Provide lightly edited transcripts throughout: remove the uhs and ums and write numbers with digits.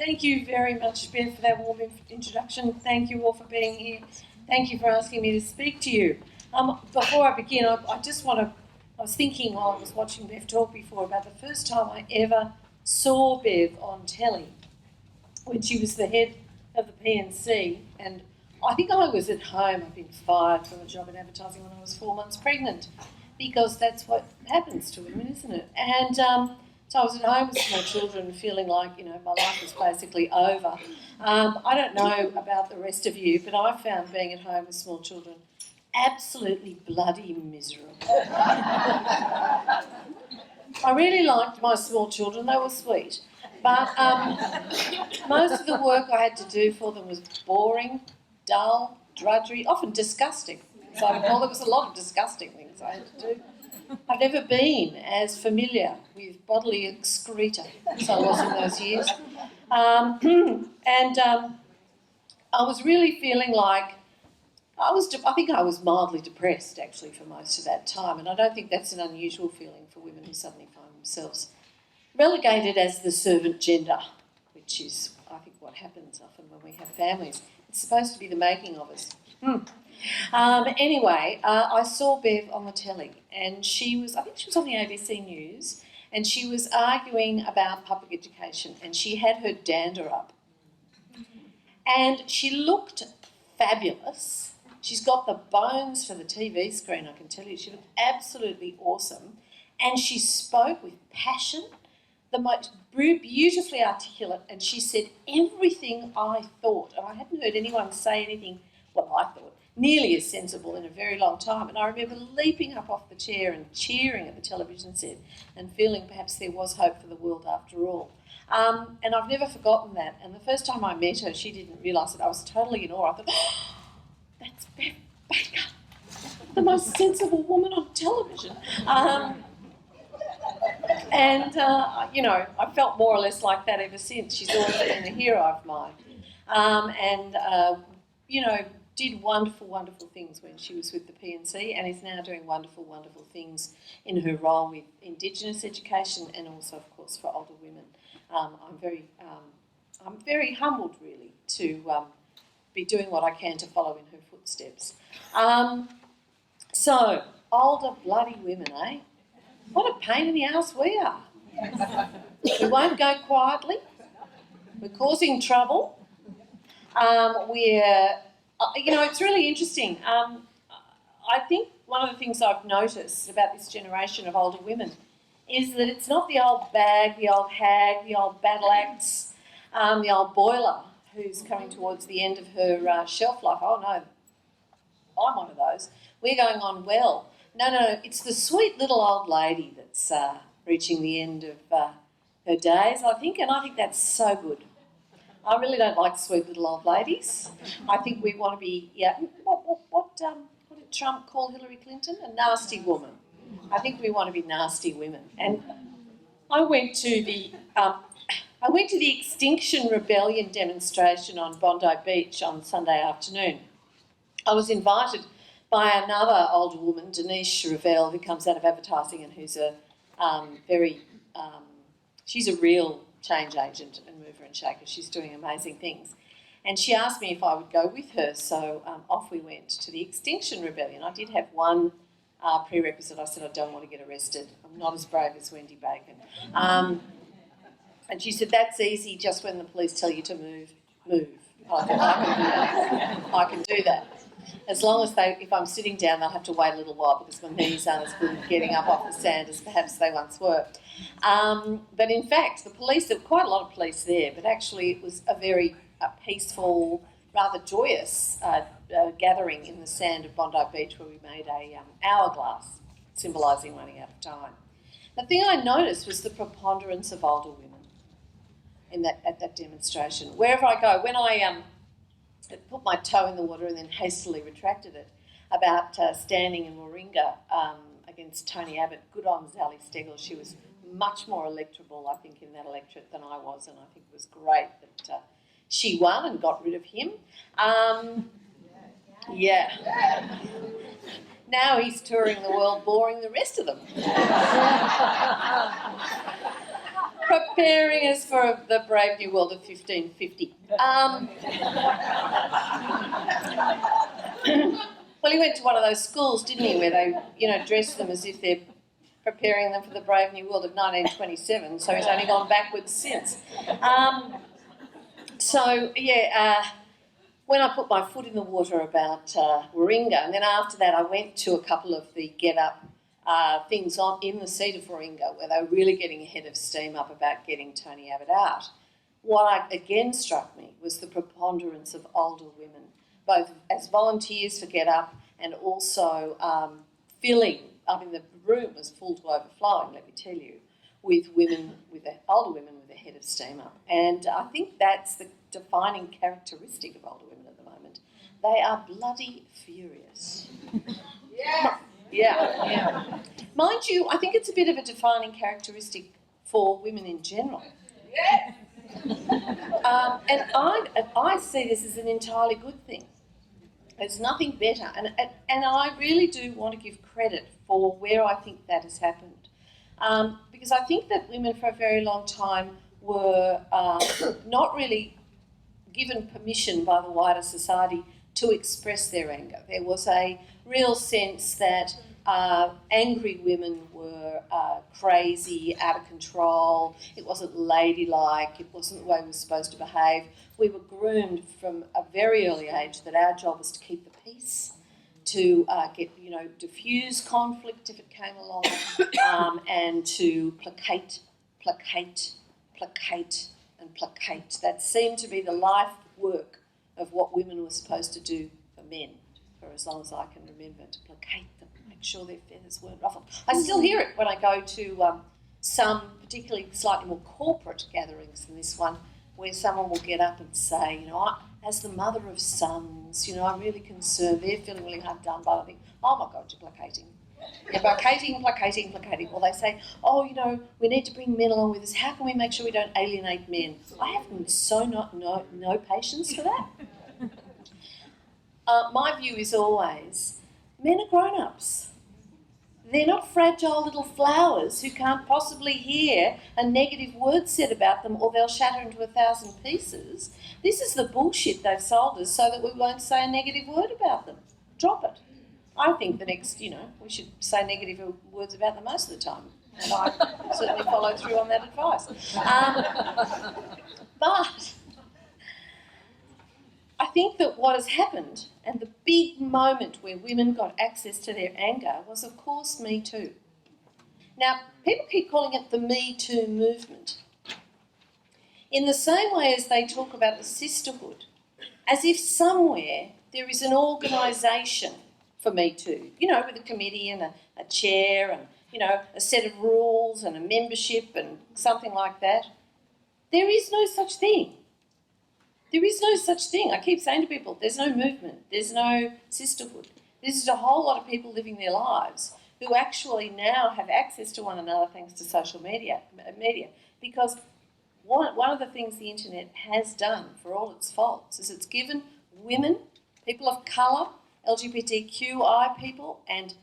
Thank you very much, Bev, for that warm introduction. Thank you all for being here. Thank you for asking me to speak to you. Before I begin, I was thinking while I was watching Bev talk before about the first time I ever saw Bev on telly when she was the head of the PNC, and I think I was at home. I'd been fired from a job in advertising when I was 4 months pregnant, because that's what happens to women, isn't it? And so I was at home with small children feeling like, my life was basically over. I don't know about the rest of you, but I found being at home with small children absolutely bloody miserable. I really liked my small children. They were sweet. But most of the work I had to do for them was boring, dull, drudgery, often disgusting. So I recall there was a lot of disgusting things I had to do. I've never been as familiar with bodily excreta as I was in those years. I was really feeling like I think I was mildly depressed, actually, for most of that time, and I don't think that's an unusual feeling for women who suddenly find themselves relegated as the servant gender, which is, I think, what happens often when we have families. It's supposed to be the making of us. Anyway, I saw Bev on the telly, and I think she was on the ABC News, and she was arguing about public education, and she had her dander up. And she looked fabulous. She's got the bones for the TV screen, I can tell you. She looked absolutely awesome. And she spoke with passion, the most beautifully articulate, and she said everything I thought. And I hadn't heard anyone say anything, well, I thought, nearly as sensible in a very long time. And I remember leaping up off the chair and cheering at the television set and feeling perhaps there was hope for the world after all. And I've never forgotten that. And the first time I met her, she didn't realise it. I was totally in awe. I thought, oh, that's Bev Baker, the most sensible woman on television. I felt more or less like that ever since. She's always been a hero of mine. Did wonderful, wonderful things when she was with the PNC, and is now doing wonderful, wonderful things in her role with Indigenous education and also, of course, for older women. I'm very humbled, really, to be doing what I can to follow in her footsteps. So, older bloody women, eh? What a pain in the ass we are. We won't go quietly. We're causing trouble. It's really interesting. I think one of the things I've noticed about this generation of older women is that it's not the old bag, the old hag, the old battle axe, the old boiler who's coming towards the end of her shelf life. Oh, no, I'm one of those. We're going on well. No, it's the sweet little old lady that's reaching the end of her days, I think, and I think that's so good. I really don't like sweet little old ladies. I think we want to be, what did Trump call Hillary Clinton? A nasty woman. I think we want to be nasty women. And I went to the Extinction Rebellion demonstration on Bondi Beach on Sunday afternoon. I was invited by another older woman, Denise Ravel, who comes out of advertising and who's she's a real change agent and mover and shaker. She's doing amazing things. And she asked me if I would go with her, so off we went to the Extinction Rebellion. I did have one prerequisite. I said I don't want to get arrested. I'm not as brave as Wendy Bacon. And she said, that's easy, just when the police tell you to move. I thought, I can do that. As long as if I'm sitting down, they'll have to wait a little while because my knees aren't as good at getting up off the sand as perhaps they once were. But in fact, the police, there were quite a lot of police there, but actually it was a very peaceful, rather joyous gathering in the sand of Bondi Beach where we made a hourglass symbolising running out of time. The thing I noticed was the preponderance of older women at that demonstration. Wherever I go, when I put my toe in the water and then hastily retracted it about standing in Warringah against Tony Abbott, good on Sally Steggall. She was much more electable, I think, in that electorate than I was, and I think it was great that she won and got rid of him. Now he's touring the world boring the rest of them. preparing us for the brave new world of 1550. Well, he went to one of those schools, didn't he, where they, dress them as if they're preparing them for the brave new world of 1927, so he's only gone backwards since. When I put my foot in the water about Warringah, and then after that I went to a couple of the Get Up things in the seat of Warringah where they were really getting ahead of steam up about getting Tony Abbott out. What again struck me was the preponderance of older women, both as volunteers for Get Up and also the room was full to overflowing, let me tell you, with older women with their head of steam up. And I think that's the defining characteristic of older women at the moment. They are bloody furious. Yeah. Mind you, I think it's a bit of a defining characteristic for women in general. Yeah. And I see this as an entirely good thing. There's nothing better. And I really do want to give credit for where I think that has happened. Because I think that women for a very long time were not really given permission by the wider society to express their anger. There was a real sense that angry women were crazy, out of control. It wasn't ladylike. It wasn't the way we were supposed to behave. We were groomed from a very early age that our job was to keep the peace, to diffuse conflict if it came along, and to placate. That seemed to be the life work of what women were supposed to do for men for as long as I can remember, to placate them, make sure their feathers weren't ruffled. I still hear it when I go to some particularly slightly more corporate gatherings than this one, where someone will get up and say, as the mother of sons, I'm really concerned, they're feeling really hard done by. I think, oh my God, you're placating. You're placating. Or they say, we need to bring men along with us. How can we make sure we don't alienate men? I have no patience for that. My view is always, men are grown-ups. They're not fragile little flowers who can't possibly hear a negative word said about them or they'll shatter into 1,000 pieces. This is the bullshit they've sold us so that we won't say a negative word about them. Drop it. I think the next, we should say negative words about them most of the time. And I certainly follow through on that advice. But I think that what has happened, and the big moment where women got access to their anger, was, of course, Me Too. Now, people keep calling it the Me Too movement. In the same way as they talk about the sisterhood, as if somewhere there is an organisation for Me Too, with a committee and a chair and, a set of rules and a membership and something like that. There is no such thing. There is no such thing. I keep saying to people, there's no movement, there's no sisterhood. This is a whole lot of people living their lives who actually now have access to one another thanks to social media. Because one of the things the internet has done, for all its faults, is it's given women, people of colour, LGBTQI people and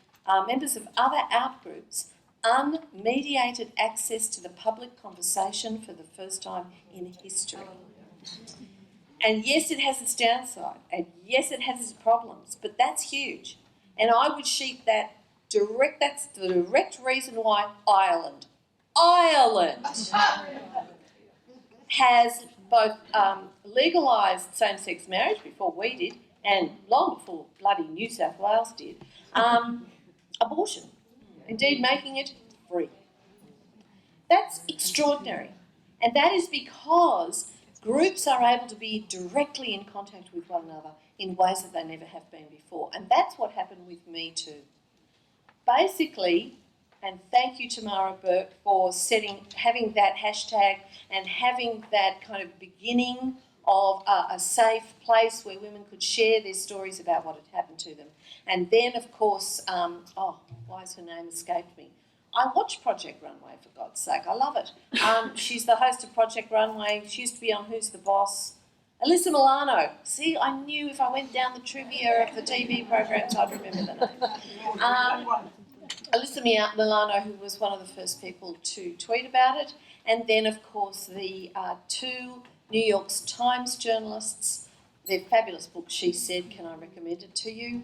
members of other outgroups unmediated access to the public conversation for the first time in history. And yes, it has its downside, and yes, it has its problems, but that's huge. And I would sheet that's the direct reason why Ireland has both legalised same-sex marriage before we did, and long before bloody New South Wales did, abortion, indeed making it free. That's extraordinary. And that is because groups are able to be directly in contact with one another in ways that they never have been before. And that's what happened with Me Too. Basically, and thank you, Tamara Burke, for having that hashtag and having that kind of beginning of a safe place where women could share their stories about what had happened to them. And then, of course, why has her name escaped me? I watch Project Runway, for God's sake. I love it. She's the host of Project Runway. She used to be on Who's the Boss. Alyssa Milano. See, I knew if I went down the trivia of the TV programs, I'd remember the name. Alyssa Milano, who was one of the first people to tweet about it, and then, of course, the two New York Times journalists, their fabulous book, She Said, Can I Recommend It to You,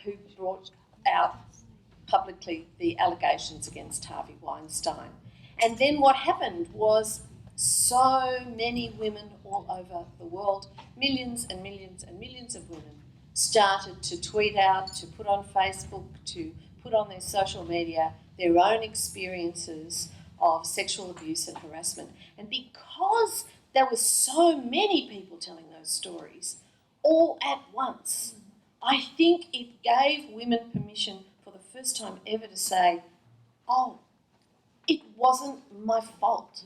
who brought out publicly the allegations against Harvey Weinstein. And then what happened was so many women all over the world, millions and millions and millions of women, started to tweet out, to put on Facebook, to put on their social media their own experiences of sexual abuse and harassment. And because there were so many people telling those stories all at once, I think it gave women permission for the first time ever to say, oh, it wasn't my fault.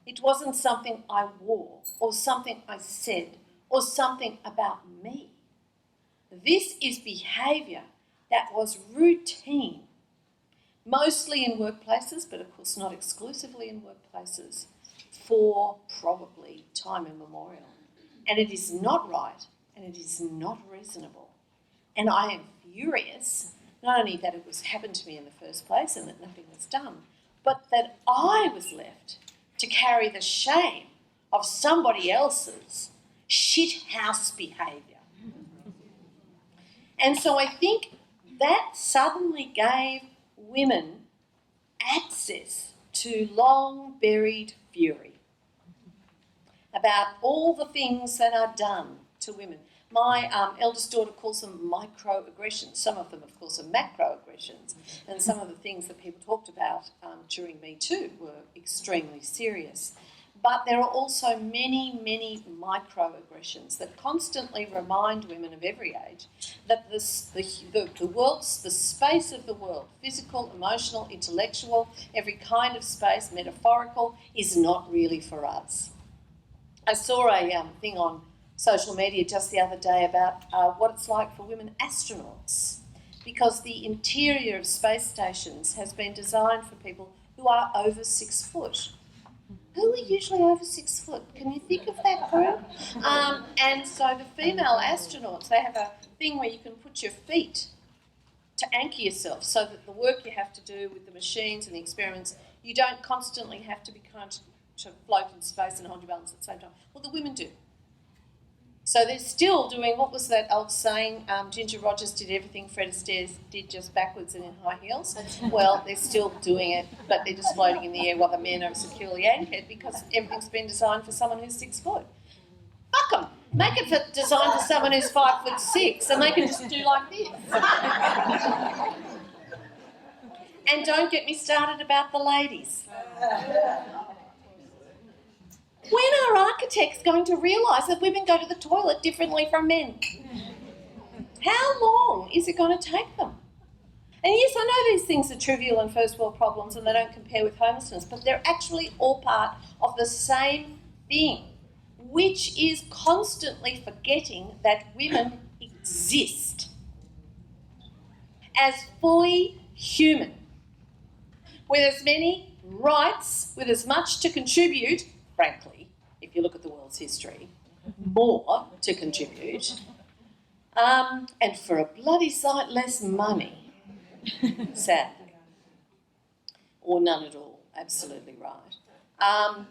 It wasn't something I wore or something I said or something about me. This is behaviour that was routine, mostly in workplaces, but of course not exclusively in workplaces, for probably time immemorial. And it is not right and it is not reasonable. And I am furious, not only that it was happened to me in the first place and that nothing was done, but that I was left to carry the shame of somebody else's shithouse behaviour. And so I think that suddenly gave women access to long-buried fury about all the things that are done to women. My eldest daughter calls them microaggressions. Some of them, of course, are macroaggressions. And some of the things that people talked about during Me Too were extremely serious. But there are also many, many microaggressions that constantly remind women of every age that the space of the world, physical, emotional, intellectual, every kind of space, metaphorical, is not really for us. I saw a thing on social media just the other day about what it's like for women astronauts, because the interior of space stations has been designed for people who are over 6 foot. Who are usually over 6 foot? Can you think of that group? And so the female astronauts, they have a thing where you can put your feet to anchor yourself so that the work you have to do with the machines and the experiments, you don't constantly have to be kind to float in space and hold your balance at the same time. Well, the women do. So they're still doing, what was that old saying, Ginger Rogers did everything Fred Astaire did just backwards and in high heels? Well, they're still doing it, but they're just floating in the air while the men are securely anchored because everything's been designed for someone who's 6 foot. Fuck them. Make it designed for someone who's 5'6", and they can just do like this. And don't get me started about the ladies. When are architects going to realise that women go to the toilet differently from men? How long is it going to take them? And yes, I know these things are trivial and first world problems and they don't compare with homelessness, but they're actually all part of the same thing, which is constantly forgetting that women exist as fully human, with as many rights, with as much to contribute, frankly, if you look at the world's history, more to contribute, and for a bloody sight less money, sadly, or none at all, absolutely right.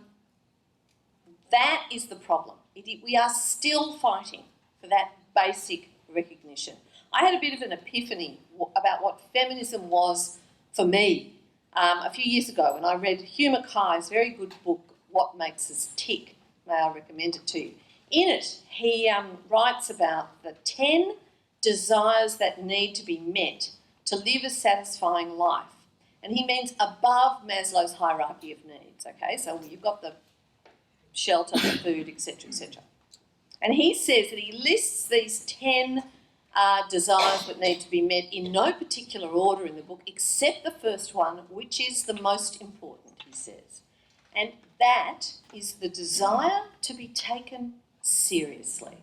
That is the problem. We are still fighting for that basic recognition. I had a bit of an epiphany about what feminism was for me a few years ago when I read Hugh Mackay's very good book, What Makes Us Tick. May I recommend it to you? In it, he writes about the 10 desires that need to be met to live a satisfying life. And he means above Maslow's hierarchy of needs, okay? So you've got the shelter, the food, etc., etc. And he says that he lists these 10 desires that need to be met in no particular order in the book, except the first one, which is the most important, he says. And that is the desire to be taken seriously.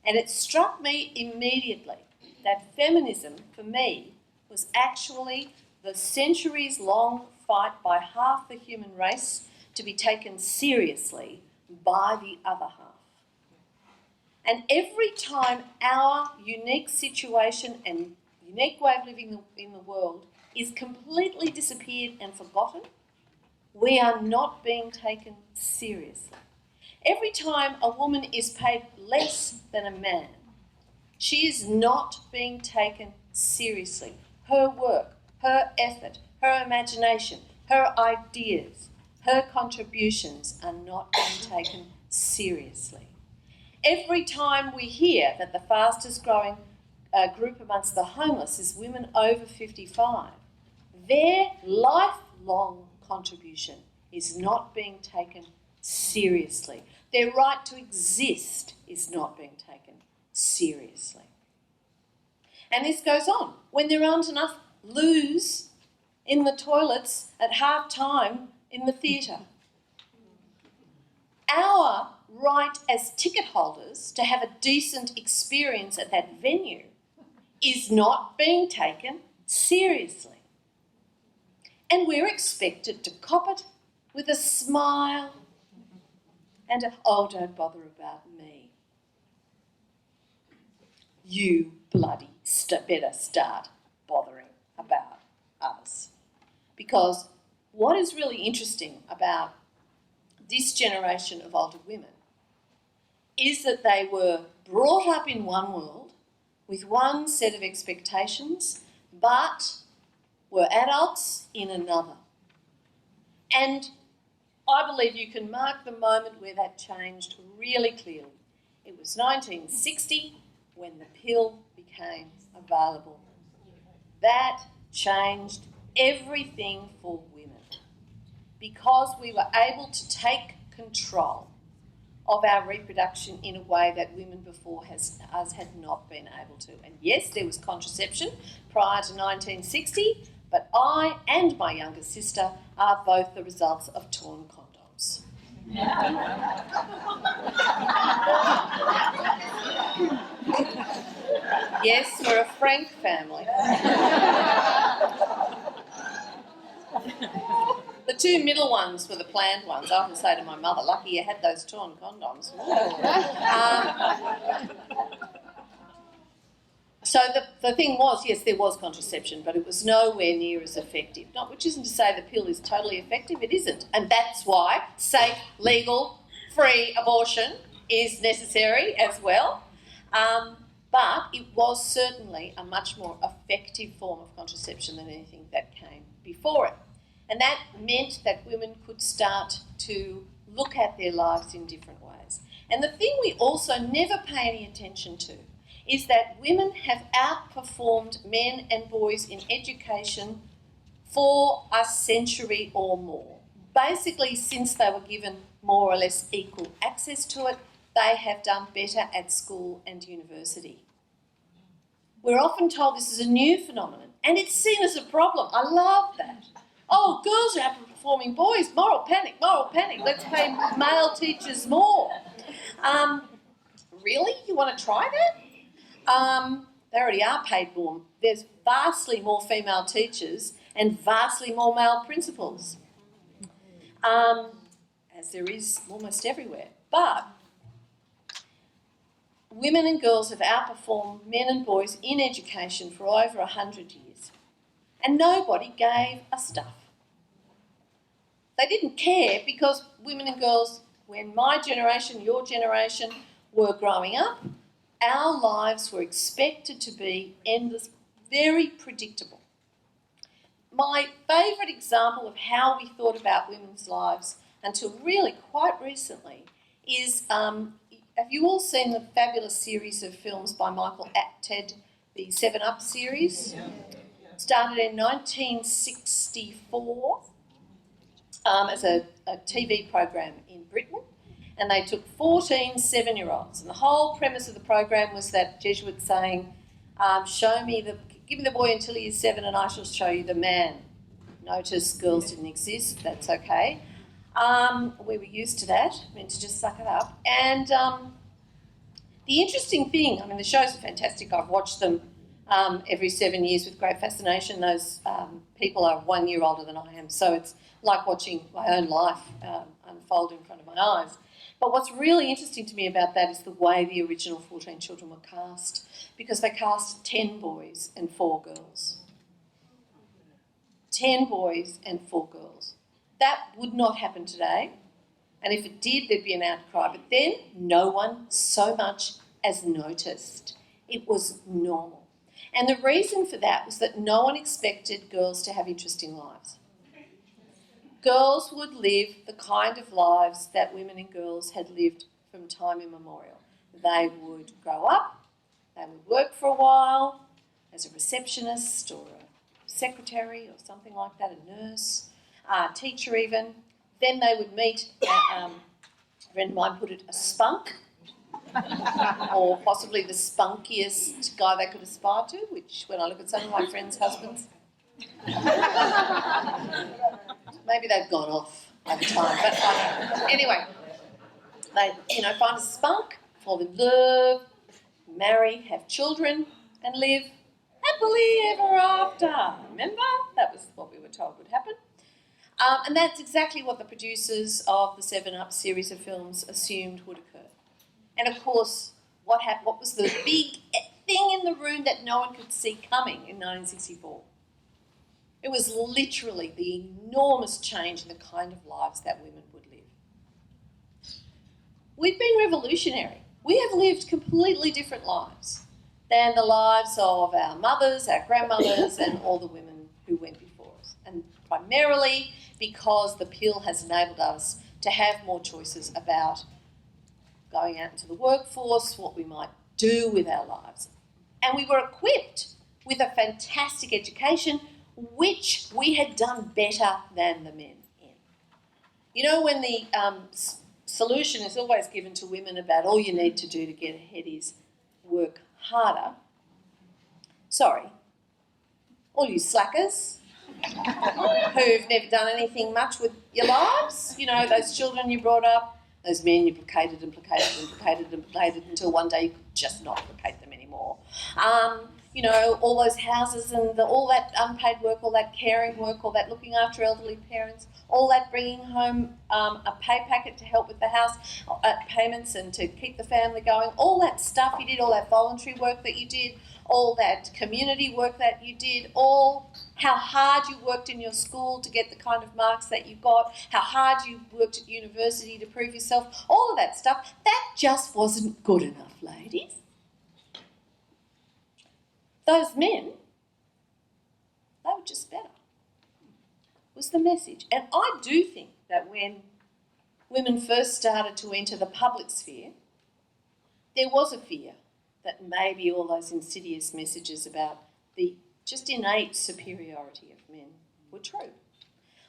And it struck me immediately that feminism, for me, was actually the centuries-long fight by half the human race to be taken seriously by the other half. And every time our unique situation and unique way of living in the world is completely disappeared and forgotten, we are not being taken seriously. Every time a woman is paid less than a man, she is not being taken seriously. Her work, her effort, her imagination, her ideas, her contributions are not being taken seriously. Every time we hear that the fastest growing group amongst the homeless is women over 55, their lifelong contribution is not being taken seriously. Their right to exist is not being taken seriously. And this goes on. When there aren't enough loos in the toilets at half time in the theatre. Our right as ticket holders to have a decent experience at that venue is not being taken seriously. And we're expected to cop it with a smile and oh, don't bother about me. You bloody better start bothering about us. Because what is really interesting about this generation of older women is that they were brought up in one world with one set of expectations, but were adults in another. And I believe you can mark the moment where that changed really clearly. It was 1960 when the pill became available. That changed everything for women because we were able to take control of our reproduction in a way that women before us had not been able to. And yes, there was contraception prior to 1960, but I and my younger sister are both the results of torn condoms. Yes, we're a frank family. The two middle ones were the planned ones. I often say to my mother, lucky you had those torn condoms. So the thing was, yes, there was contraception, but it was nowhere near as effective. Which isn't to say the pill is totally effective, it isn't. And that's why safe, legal, free abortion is necessary as well. But it was certainly a much more effective form of contraception than anything that came before it. And that meant that women could start to look at their lives in different ways. And the thing we also never pay any attention to is that women have outperformed men and boys in education for a century or more. Basically, since they were given more or less equal access to it, they have done better at school and university. We're often told this is a new phenomenon, and it's seen as a problem. I love that. Oh, girls are outperforming boys. Moral panic. Let's pay male teachers more. Really? You want to try that? They already are paid more. There's vastly more female teachers and vastly more male principals, as there is almost everywhere. But women and girls have outperformed men and boys in education for over 100 years. And nobody gave a stuff. They didn't care because women and girls, when my generation, your generation, were growing up, our lives were expected to be endless, very predictable. My favourite example of how we thought about women's lives until really quite recently is, have you all seen the fabulous series of films by Michael Apted, the 7 Up series? Yeah. Started in 1964 as a TV program in Britain. And they took 14 7-year-olds. And the whole premise of the program was that Jesuit saying, give me the boy until he is 7 and I shall show you the man. Notice girls didn't exist, that's okay. We were used to that, meant to just suck it up. And the interesting thing, the shows are fantastic. I've watched them every 7 years with great fascination. Those people are 1 year older than I am, so it's like watching my own life unfold in front of my eyes. But what's really interesting to me about that is the way the original 14 children were cast, because they cast 10 boys and 4 girls. 10 boys and 4 girls. That would not happen today, and if it did, there'd be an outcry. But then no one so much as noticed. It was normal. And the reason for that was that no one expected girls to have interesting lives. Girls would live the kind of lives that women and girls had lived from time immemorial. They would grow up, they would work for a while as a receptionist or a secretary or something like that, a nurse, a teacher even. Then they would meet, a friend of mine put it, a spunk, or possibly the spunkiest guy they could aspire to, which when I look at some of my friends' husbands, maybe they've gone off over time, but anyway, they find a spunk, fall in love, marry, have children, and live happily ever after. Remember? That was what we were told would happen. And that's exactly what the producers of the 7 Up series of films assumed would occur. And of course, what was the big thing in the room that no one could see coming in 1964? It was literally the enormous change in the kind of lives that women would live. We've been revolutionary. We have lived completely different lives than the lives of our mothers, our grandmothers, and all the women who went before us. And primarily because the pill has enabled us to have more choices about going out into the workforce, what we might do with our lives. And we were equipped with a fantastic education, which we had done better than the men in. You know, when the solution is always given to women about all you need to do to get ahead is work harder. Sorry, all you slackers who've never done anything much with your lives, you know, those children you brought up, those men you placated until one day you could just not placate them anymore. You know, all those houses and all that unpaid work, all that caring work, all that looking after elderly parents, all that bringing home a pay packet to help with the house payments and to keep the family going, all that stuff you did, all that voluntary work that you did, all that community work that you did, all how hard you worked in your school to get the kind of marks that you got, how hard you worked at university to prove yourself, all of that stuff, that just wasn't good enough, ladies. Those men, they were just better, was the message. And I do think that when women first started to enter the public sphere, there was a fear that maybe all those insidious messages about the just innate superiority of men were true.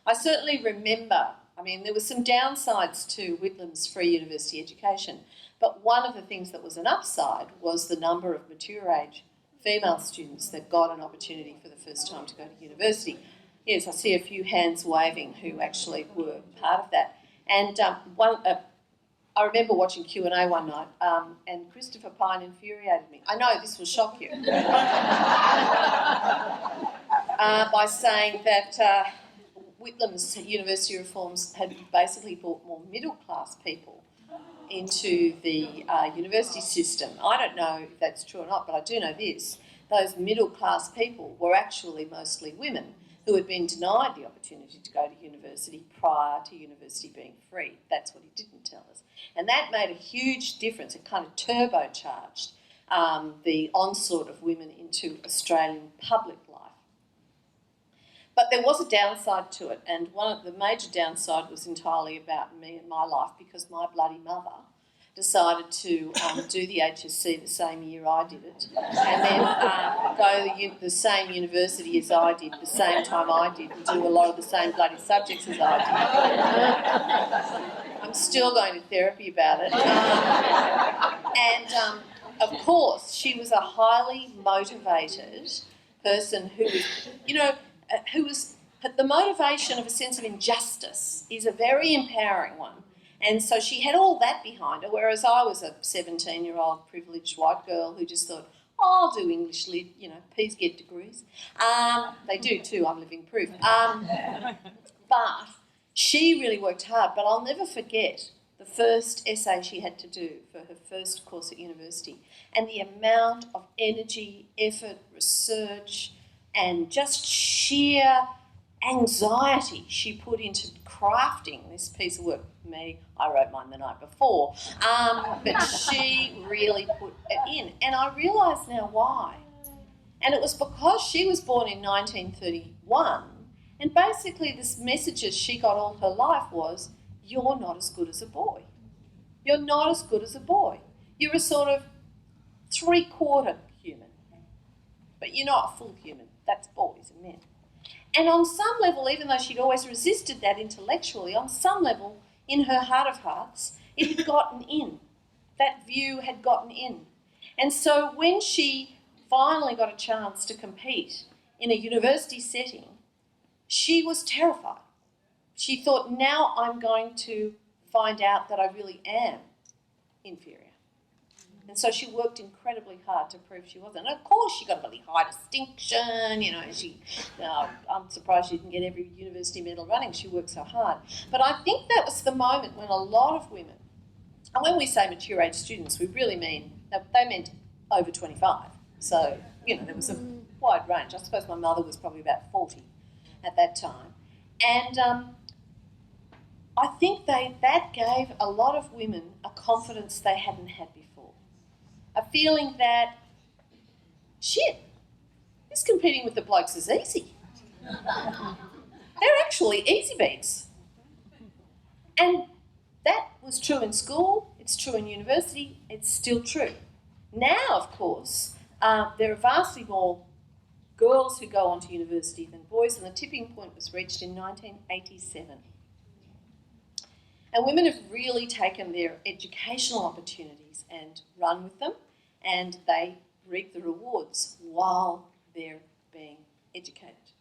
I certainly remember, I mean, there were some downsides to Whitlam's free university education, but one of the things that was an upside was the number of mature age female students that got an opportunity for the first time to go to university. Yes, I see a few hands waving who actually were part of that. And I remember watching Q&A one night, and Christopher Pine infuriated me. I know this will shock you. By saying that Whitlam's university reforms had basically brought more middle-class people into the university system. I don't know if that's true or not, but I do know this. Those middle-class people were actually mostly women who had been denied the opportunity to go to university prior to university being free. That's what he didn't tell us. And that made a huge difference. It kind of turbocharged the onslaught of women into Australian public life. But there was a downside to it, and one of the major downside was entirely about me and my life, because my bloody mother decided to do the HSC the same year I did it, and then go to the same university as I did, the same time I did, and do a lot of the same bloody subjects as I did. I'm still going to therapy about it. Of course, she was a highly motivated person who was the motivation of a sense of injustice is a very empowering one. And so she had all that behind her, whereas I was a 17-year-old privileged white girl who just thought, I'll do English Lit, P's get degrees. They do too, I'm living proof. But she really worked hard. But I'll never forget the first essay she had to do for her first course at university, and the amount of energy, effort, research, and just sheer anxiety she put into crafting this piece of work. Me, I wrote mine the night before, but she really put it in, and I realise now why. And it was because she was born in 1931, and basically the messages she got all her life was, you're not as good as a boy. You're not as good as a boy. You're a sort of three-quarter human, but you're not a full human. That's boys and men. And on some level, even though she'd always resisted that intellectually, on some level, in her heart of hearts, it had gotten in. That view had gotten in. And so when she finally got a chance to compete in a university setting, she was terrified. She thought, now I'm going to find out that I really am inferior. And so she worked incredibly hard to prove she wasn't. And of course she got a really high distinction, I'm surprised she didn't get every university medal running, she worked so hard. But I think that was the moment when a lot of women, and when we say mature age students, we really mean, they meant over 25. So, there was a wide range. I suppose my mother was probably about 40 at that time. And I think that gave a lot of women a confidence they hadn't had before. A feeling that, shit, this competing with the blokes is easy. They're actually easy beats. And that was true in school, it's true in university, it's still true. Now, of course, there are vastly more girls who go on to university than boys, and the tipping point was reached in 1987. And women have really taken their educational opportunities and run with them, and they reap the rewards while they're being educated.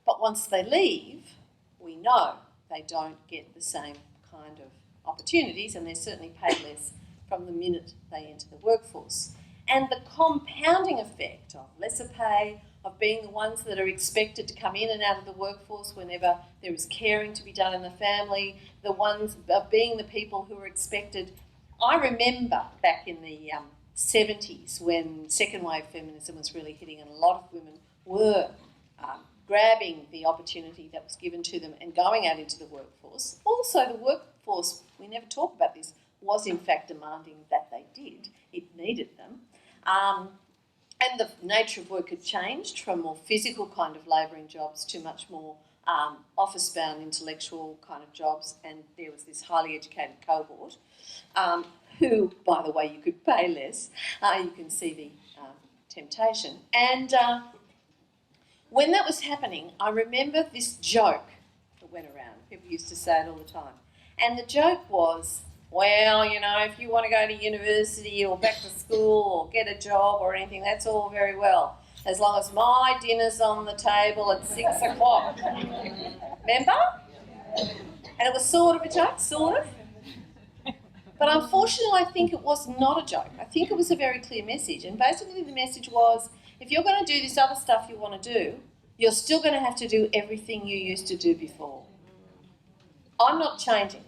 But once they leave, we know they don't get the same kind of opportunities, and they're certainly paid less from the minute they enter the workforce. And the compounding effect of lesser pay, of being the ones that are expected to come in and out of the workforce whenever there is caring to be done in the family, the ones of being the people who are expected. I remember back in the 70s when second wave feminism was really hitting, and a lot of women were grabbing the opportunity that was given to them and going out into the workforce. Also, the workforce, we never talk about this, was in fact demanding that they did. It needed them. And the nature of work had changed from more physical kind of labouring jobs to much more office-bound intellectual kind of jobs, and there was this highly educated cohort who, by the way, you could pay less. You can see the temptation. And when that was happening, I remember this joke that went around. People used to say it all the time. And the joke was, well, if you want to go to university or back to school or get a job or anything, that's all very well, as long as my dinner's on the table at 6 o'clock. Remember? And it was sort of a joke, sort of. But unfortunately, I think it was not a joke. I think it was a very clear message. And basically the message was, if you're going to do this other stuff you want to do, you're still going to have to do everything you used to do before. I'm not changing.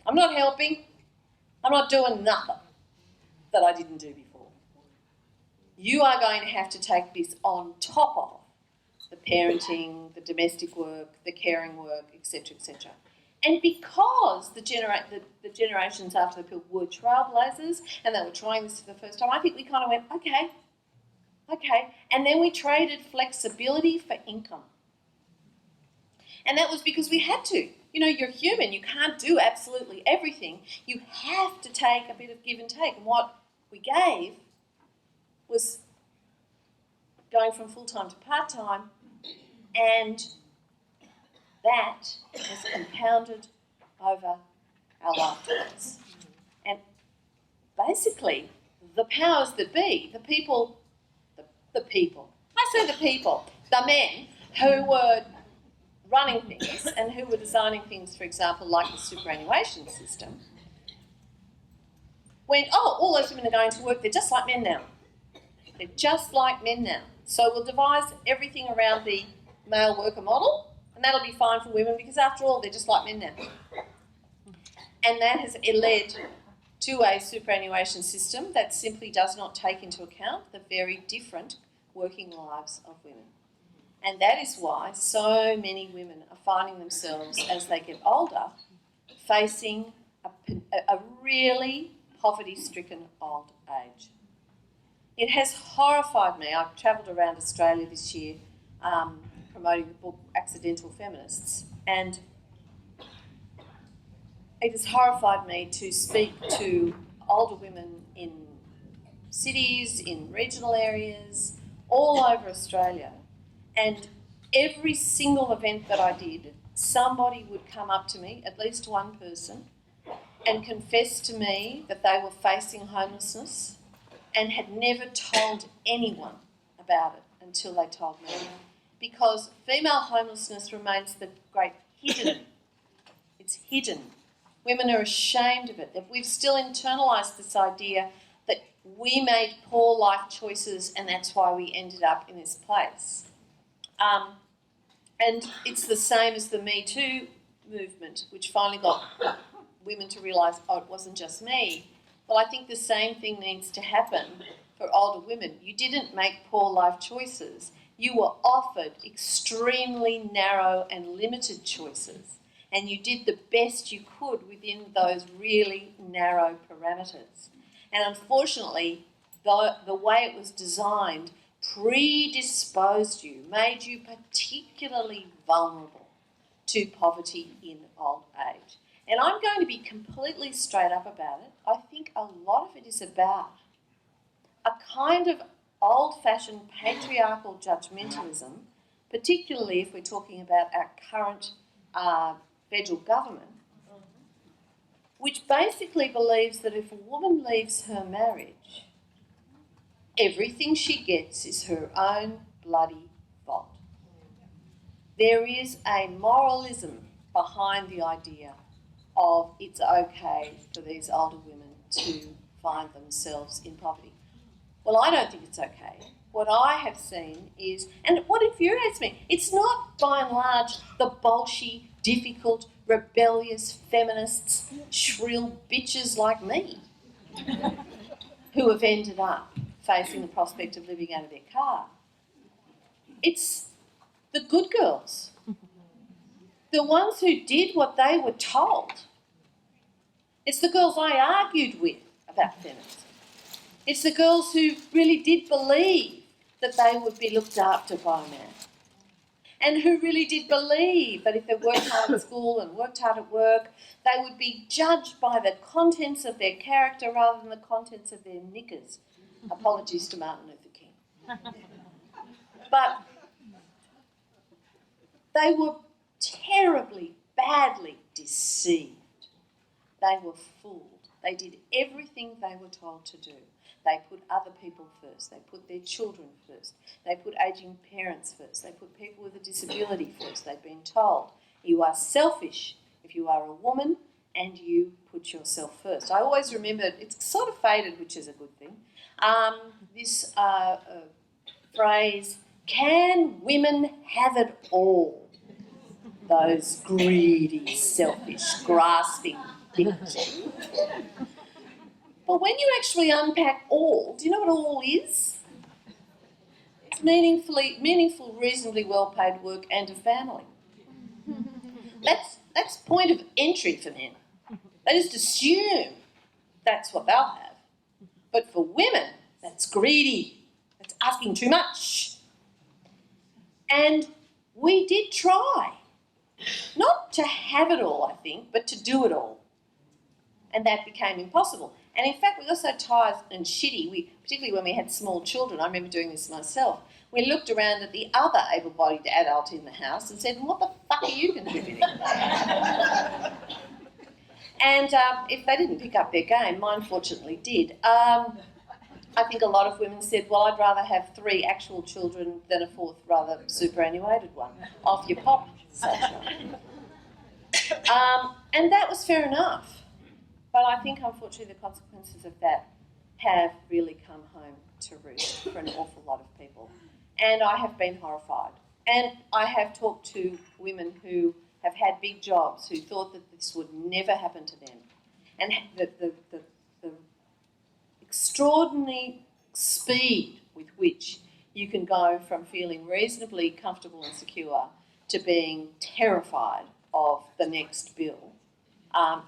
I'm not helping. I'm not doing nothing that I didn't do before. You are going to have to take this on top of the parenting, the domestic work, the caring work, etc., etc. And because the generations after the pill were trailblazers and they were trying this for the first time, I think we kind of went, okay. And then we traded flexibility for income. And that was because we had to. You're human. You can't do absolutely everything. You have to take a bit of give and take. And what we gave was going from full-time to part-time, and that has compounded over our lifetimes. And basically, the powers that be, the people, the men who were running things and who were designing things, for example, like the superannuation system, went, all those women are going to work, they're just like men now. They're just like men now. So we'll devise everything around the male worker model, and that'll be fine for women because, after all, they're just like men now. And that has led to a superannuation system that simply does not take into account the very different working lives of women. And that is why so many women are finding themselves, as they get older, facing a really poverty-stricken old age. It has horrified me. I've travelled around Australia this year promoting the book Accidental Feminists, and it has horrified me to speak to older women in cities, in regional areas, all over Australia, and every single event that I did, somebody would come up to me, at least one person, and confess to me that they were facing homelessness and had never told anyone about it until they told me. Because female homelessness remains the great hidden. It's hidden. Women are ashamed of it. That we've still internalised this idea that we made poor life choices and that's why we ended up in this place. And it's the same as the Me Too movement, which finally got women to realise, oh, it wasn't just me. Well, I think the same thing needs to happen for older women. You didn't make poor life choices. You were offered extremely narrow and limited choices, and you did the best you could within those really narrow parameters. And unfortunately, the way it was designed predisposed you, made you particularly vulnerable to poverty in old age. And I'm going to be completely straight up about it. I think a lot of it is about a kind of old-fashioned patriarchal judgmentalism, particularly if we're talking about our current federal government, which basically believes that if a woman leaves her marriage, everything she gets is her own bloody fault. There is a moralism behind the idea of it's okay for these older women to find themselves in poverty. Well, I don't think it's okay. What I have seen is, and what infuriates me, it's not by and large the bolshy, difficult, rebellious feminists, shrill bitches like me who have ended up facing the prospect of living out of their car. It's the good girls, the ones who did what they were told. It's the girls I argued with about feminism. It's the girls who really did believe that they would be looked after by a man, and who really did believe that if they worked hard at school and worked hard at work, they would be judged by the contents of their character rather than the contents of their knickers. Apologies to Martin Luther King. But they were terribly, badly deceived. They were fooled. They did everything they were told to do. They put other people first. They put their children first. They put ageing parents first. They put people with a disability first. They've been told, you are selfish if you are a woman and you put yourself first. I always remember, it's sort of faded, which is a good thing, this phrase, can women have it all? Those greedy, selfish, grasping bitches. But when you actually unpack all, do you know what all is? It's meaningful, reasonably well-paid work and a family. That's point of entry for men. They just assume that's what they'll have. But for women, that's greedy. That's asking too much. And we did try. Not to have it all, I think, but to do it all. And that became impossible. And in fact, we got so tired and shitty, particularly when we had small children, I remember doing this myself, we looked around at the other able-bodied adult in the house and said, what the fuck are you contributing? And if they didn't pick up their game, mine fortunately did. I think a lot of women said, well, I'd rather have 3 actual children than a 4th rather superannuated one. Off your pop, sunshine. And that was fair enough. But I think, unfortunately, the consequences of that have really come home to roost for an awful lot of people. And I have been horrified. And I have talked to women who have had big jobs, who thought that this would never happen to them, and the extraordinary speed with which you can go from feeling reasonably comfortable and secure to being terrified of the next bill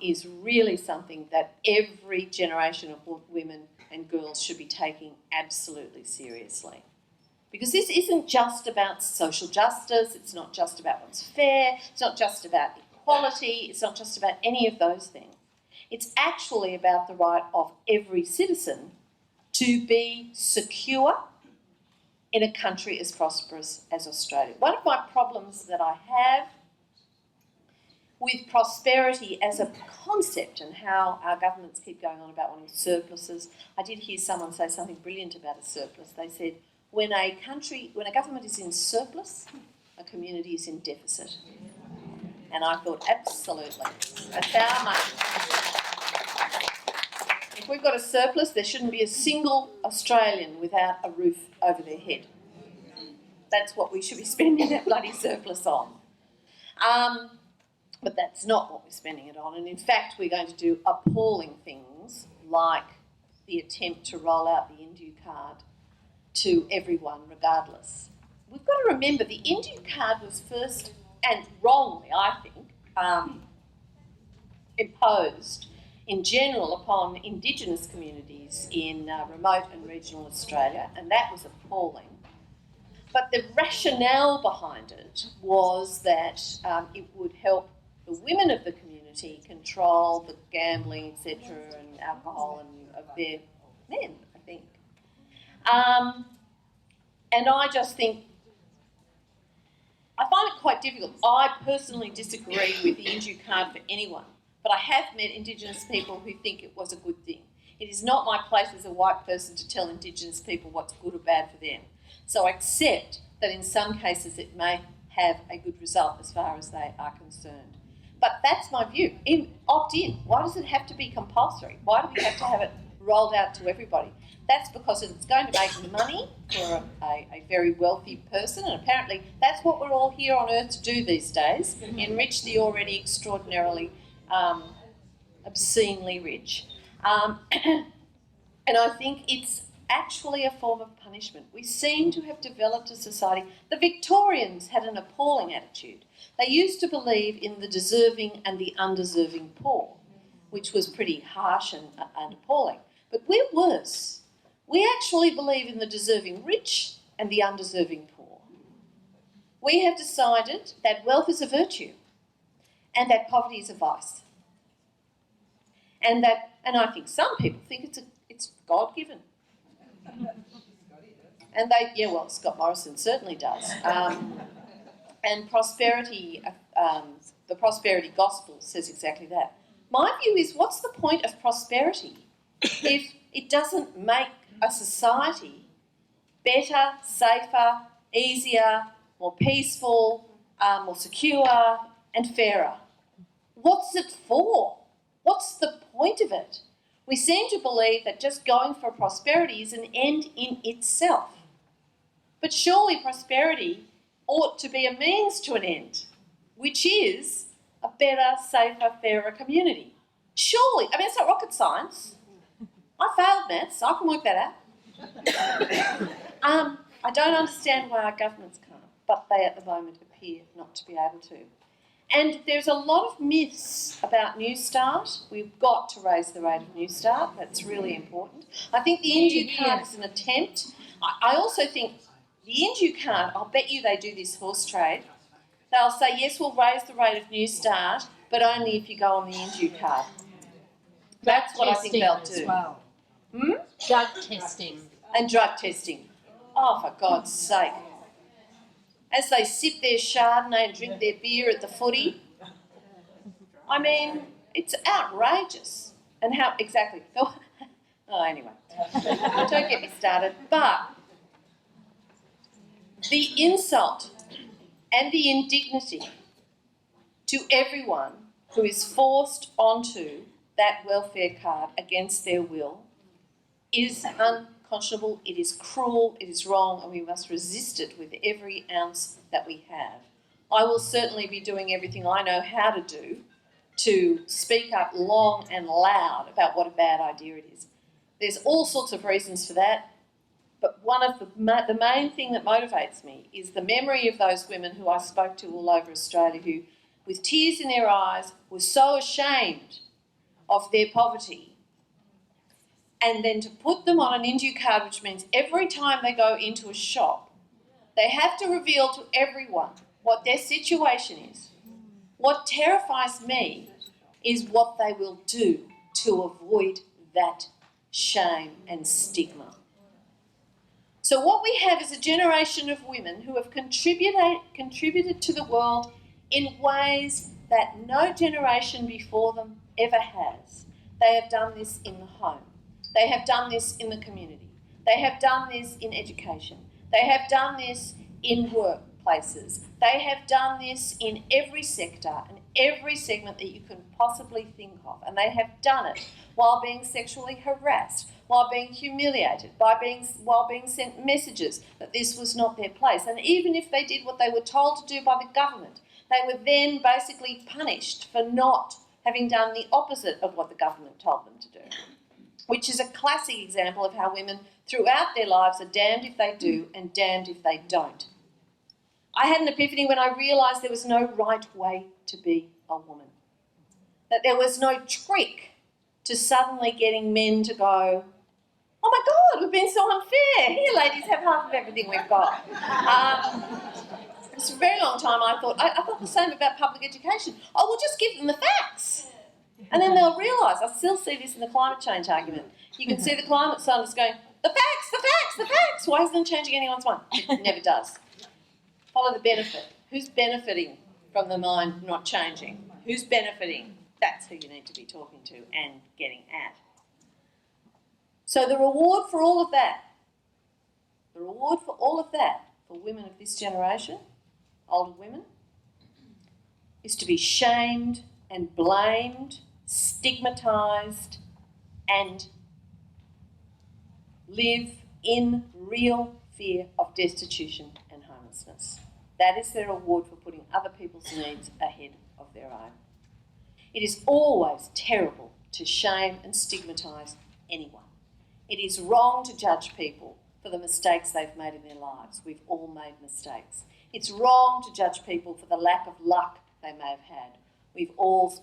is really something that every generation of women and girls should be taking absolutely seriously. Because this isn't just about social justice, it's not just about what's fair, it's not just about equality, it's not just about any of those things. It's actually about the right of every citizen to be secure in a country as prosperous as Australia. One of my problems that I have with prosperity as a concept and how our governments keep going on about wanting surpluses. I did hear someone say something brilliant about a surplus. They said, when a government is in surplus, a community is in deficit. And I thought, absolutely, that's our money. If we've got a surplus, there shouldn't be a single Australian without a roof over their head. That's what we should be spending that bloody surplus on. But that's not what we're spending it on. And in fact, we're going to do appalling things like the attempt to roll out the Indu card to everyone regardless. We've got to remember the Indu card was first, and wrongly I think, imposed in general upon Indigenous communities in remote and regional Australia, and that was appalling. But the rationale behind it was that it would help the women of the community control the gambling, etc., and alcohol and of their men, I think. And I just think, I find it quite difficult. I personally disagree with the Indu card for anyone, but I have met Indigenous people who think it was a good thing. It is not my place as a white person to tell Indigenous people what's good or bad for them. So I accept that in some cases it may have a good result as far as they are concerned. But that's my view. Opt in. Why does it have to be compulsory? Why do we have to have it rolled out to everybody? That's because it's going to make money for a very wealthy person, and apparently that's what we're all here on earth to do these days, enrich the already extraordinarily obscenely rich. And I think it's actually a form of punishment. We seem to have developed a society. The Victorians had an appalling attitude. They used to believe in the deserving and the undeserving poor, which was pretty harsh and appalling. But we're worse. We actually believe in the deserving rich and the undeserving poor. We have decided that wealth is a virtue and that poverty is a vice. And I think some people think it's God-given. And Scott Morrison certainly does. And prosperity, the prosperity gospel says exactly that. My view is, what's the point of prosperity if it doesn't make a society better, safer, easier, more peaceful, more secure and fairer? What's it for? What's the point of it? We seem to believe that just going for prosperity is an end in itself. But surely prosperity ought to be a means to an end, which is a better, safer, fairer community. Surely. I mean, it's not rocket science. I failed maths. I can work that out. I don't understand why our governments can't, but they at the moment appear not to be able to. And there's a lot of myths about New Start. We've got to raise the rate of New Start. That's really important. I think the Indu card is an attempt. I also think the Indu card, I'll bet you they do this horse trade. They'll say, yes, we'll raise the rate of New Start, but only if you go on the Indu card. That's what I think they'll do. As well. Drug testing. And drug testing. Oh, for God's sake. As they sip their Chardonnay and drink their beer at the footy. I mean, it's outrageous. And how, exactly. Oh, anyway. Don't get me started. But the insult and the indignity to everyone who is forced onto that welfare card against their will is unconscionable, it is cruel, it is wrong, and we must resist it with every ounce that we have. I will certainly be doing everything I know how to do to speak up long and loud about what a bad idea it is. There's all sorts of reasons for that, but one of the main thing that motivates me is the memory of those women who I spoke to all over Australia who, with tears in their eyes, were so ashamed of their poverty, and then to put them on an Indu card, which means every time they go into a shop, they have to reveal to everyone what their situation is. What terrifies me is what they will do to avoid that shame and stigma. So what we have is a generation of women who have contributed to the world in ways that no generation before them ever has. They have done this in the home. They have done this in the community. They have done this in education. They have done this in workplaces. They have done this in every sector and every segment that you can possibly think of. And they have done it while being sexually harassed, while being humiliated, while being sent messages that this was not their place. And even if they did what they were told to do by the government, they were then basically punished for not having done the opposite of what the government told them to do, which is a classic example of how women throughout their lives are damned if they do and damned if they don't. I had an epiphany when I realised there was no right way to be a woman, that there was no trick to suddenly getting men to go, oh my God, we've been so unfair. Here, ladies, have half of everything we've got. For a very long time I thought the same about public education. Oh, we'll just give them the facts. And then they'll realise, I still see this in the climate change argument. You can see the climate scientists going, the facts, the facts, the facts. Why isn't it changing anyone's mind? It never does. Follow the benefit. Who's benefiting from the mind not changing? Who's benefiting? That's who you need to be talking to and getting at. So the reward for all of that, for women of this generation, older women, is to be shamed and blamed, stigmatised, and live in real fear of destitution and homelessness. That is their reward for putting other people's needs ahead of their own. It is always terrible to shame and stigmatise anyone. It is wrong to judge people for the mistakes they've made in their lives. We've all made mistakes. It's wrong to judge people for the lack of luck they may have had.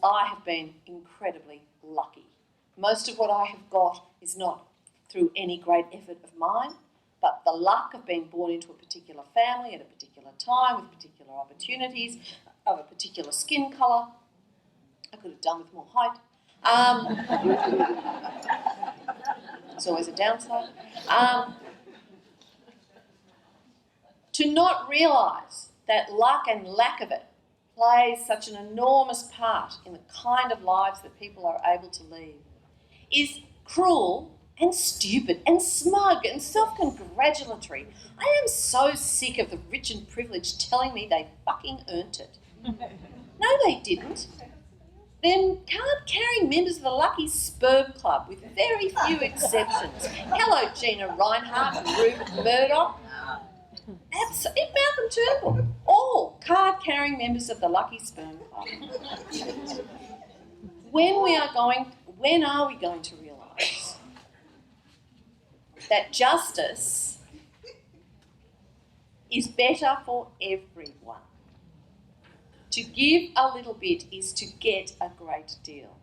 I have been incredibly lucky. Most of what I have got is not through any great effort of mine, but the luck of being born into a particular family at a particular time with particular opportunities, of a particular skin colour. I could have done with more height. It's always a downside. To not realise that luck and lack of it plays such an enormous part in the kind of lives that people are able to lead is cruel and stupid and smug and self-congratulatory. I am so sick of the rich and privileged telling me they fucking earned it. No, they didn't. They're card-carrying members of the Lucky Sperm Club, with very few exceptions. Hello, Gina Reinhardt and Rupert Murdoch. Malcolm Turnbull. All card-carrying members of the Lucky Sperm Club. When are we going to realise that justice is better for everyone? To give a little bit is to get a great deal.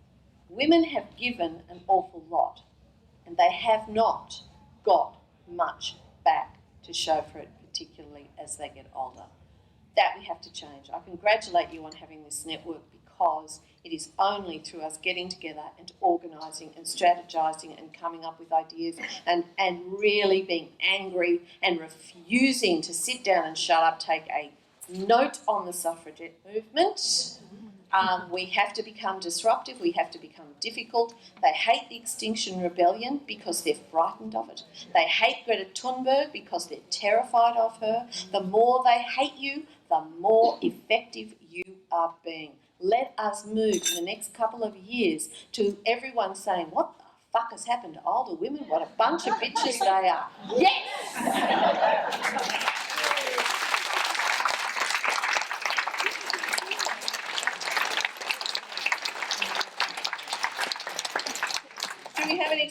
Women have given an awful lot, and they have not got much back to show for it, particularly as they get older. That we have to change. I congratulate you on having this network, because it is only through us getting together and organising and strategising and coming up with ideas and really being angry and refusing to sit down and shut up, take a note on the suffragette movement. We have to become disruptive. We have to become difficult. They hate the Extinction Rebellion because they're frightened of it. They hate Greta Thunberg because they're terrified of her. The more they hate you, the more effective you are being. Let us move in the next couple of years to everyone saying, what the fuck has happened to older women? What a bunch of bitches they are. Yes!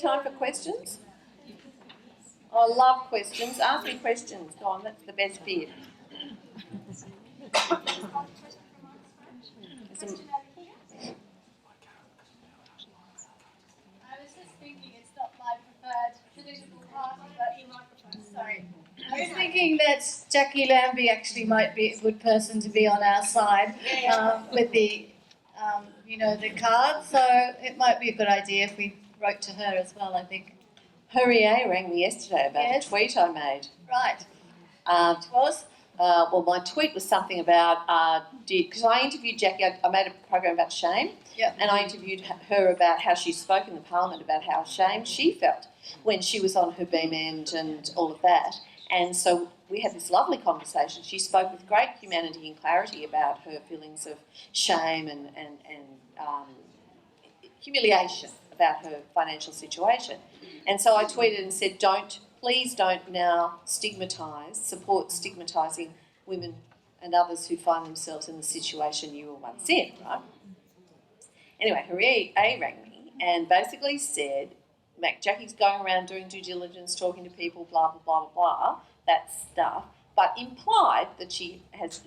time for questions? I love questions. Ask me questions. Go on, that's the best bit. I was just thinking it's not my preferred political party, but sorry. I was thinking that Jacqui Lambie actually might be a good person to be on our side with the, the card. So it might be a good idea if we wrote to her as well, I think. Hurrier rang me yesterday about a tweet I made. Right. It was? Well, my tweet was something about, because I interviewed Jacqui, I made a program about shame, and I interviewed her about how she spoke in the Parliament about how ashamed she felt when she was on her beam end and all of that. And so we had this lovely conversation. She spoke with great humanity and clarity about her feelings of shame and humiliation about her financial situation. And so I tweeted and said, please don't now support stigmatising women and others who find themselves in the situation you were once in, right? Anyway, Hurrier rang me and basically said, Jacqui's going around doing due diligence, talking to people, blah, blah, blah, blah, blah, that stuff, but implied that she has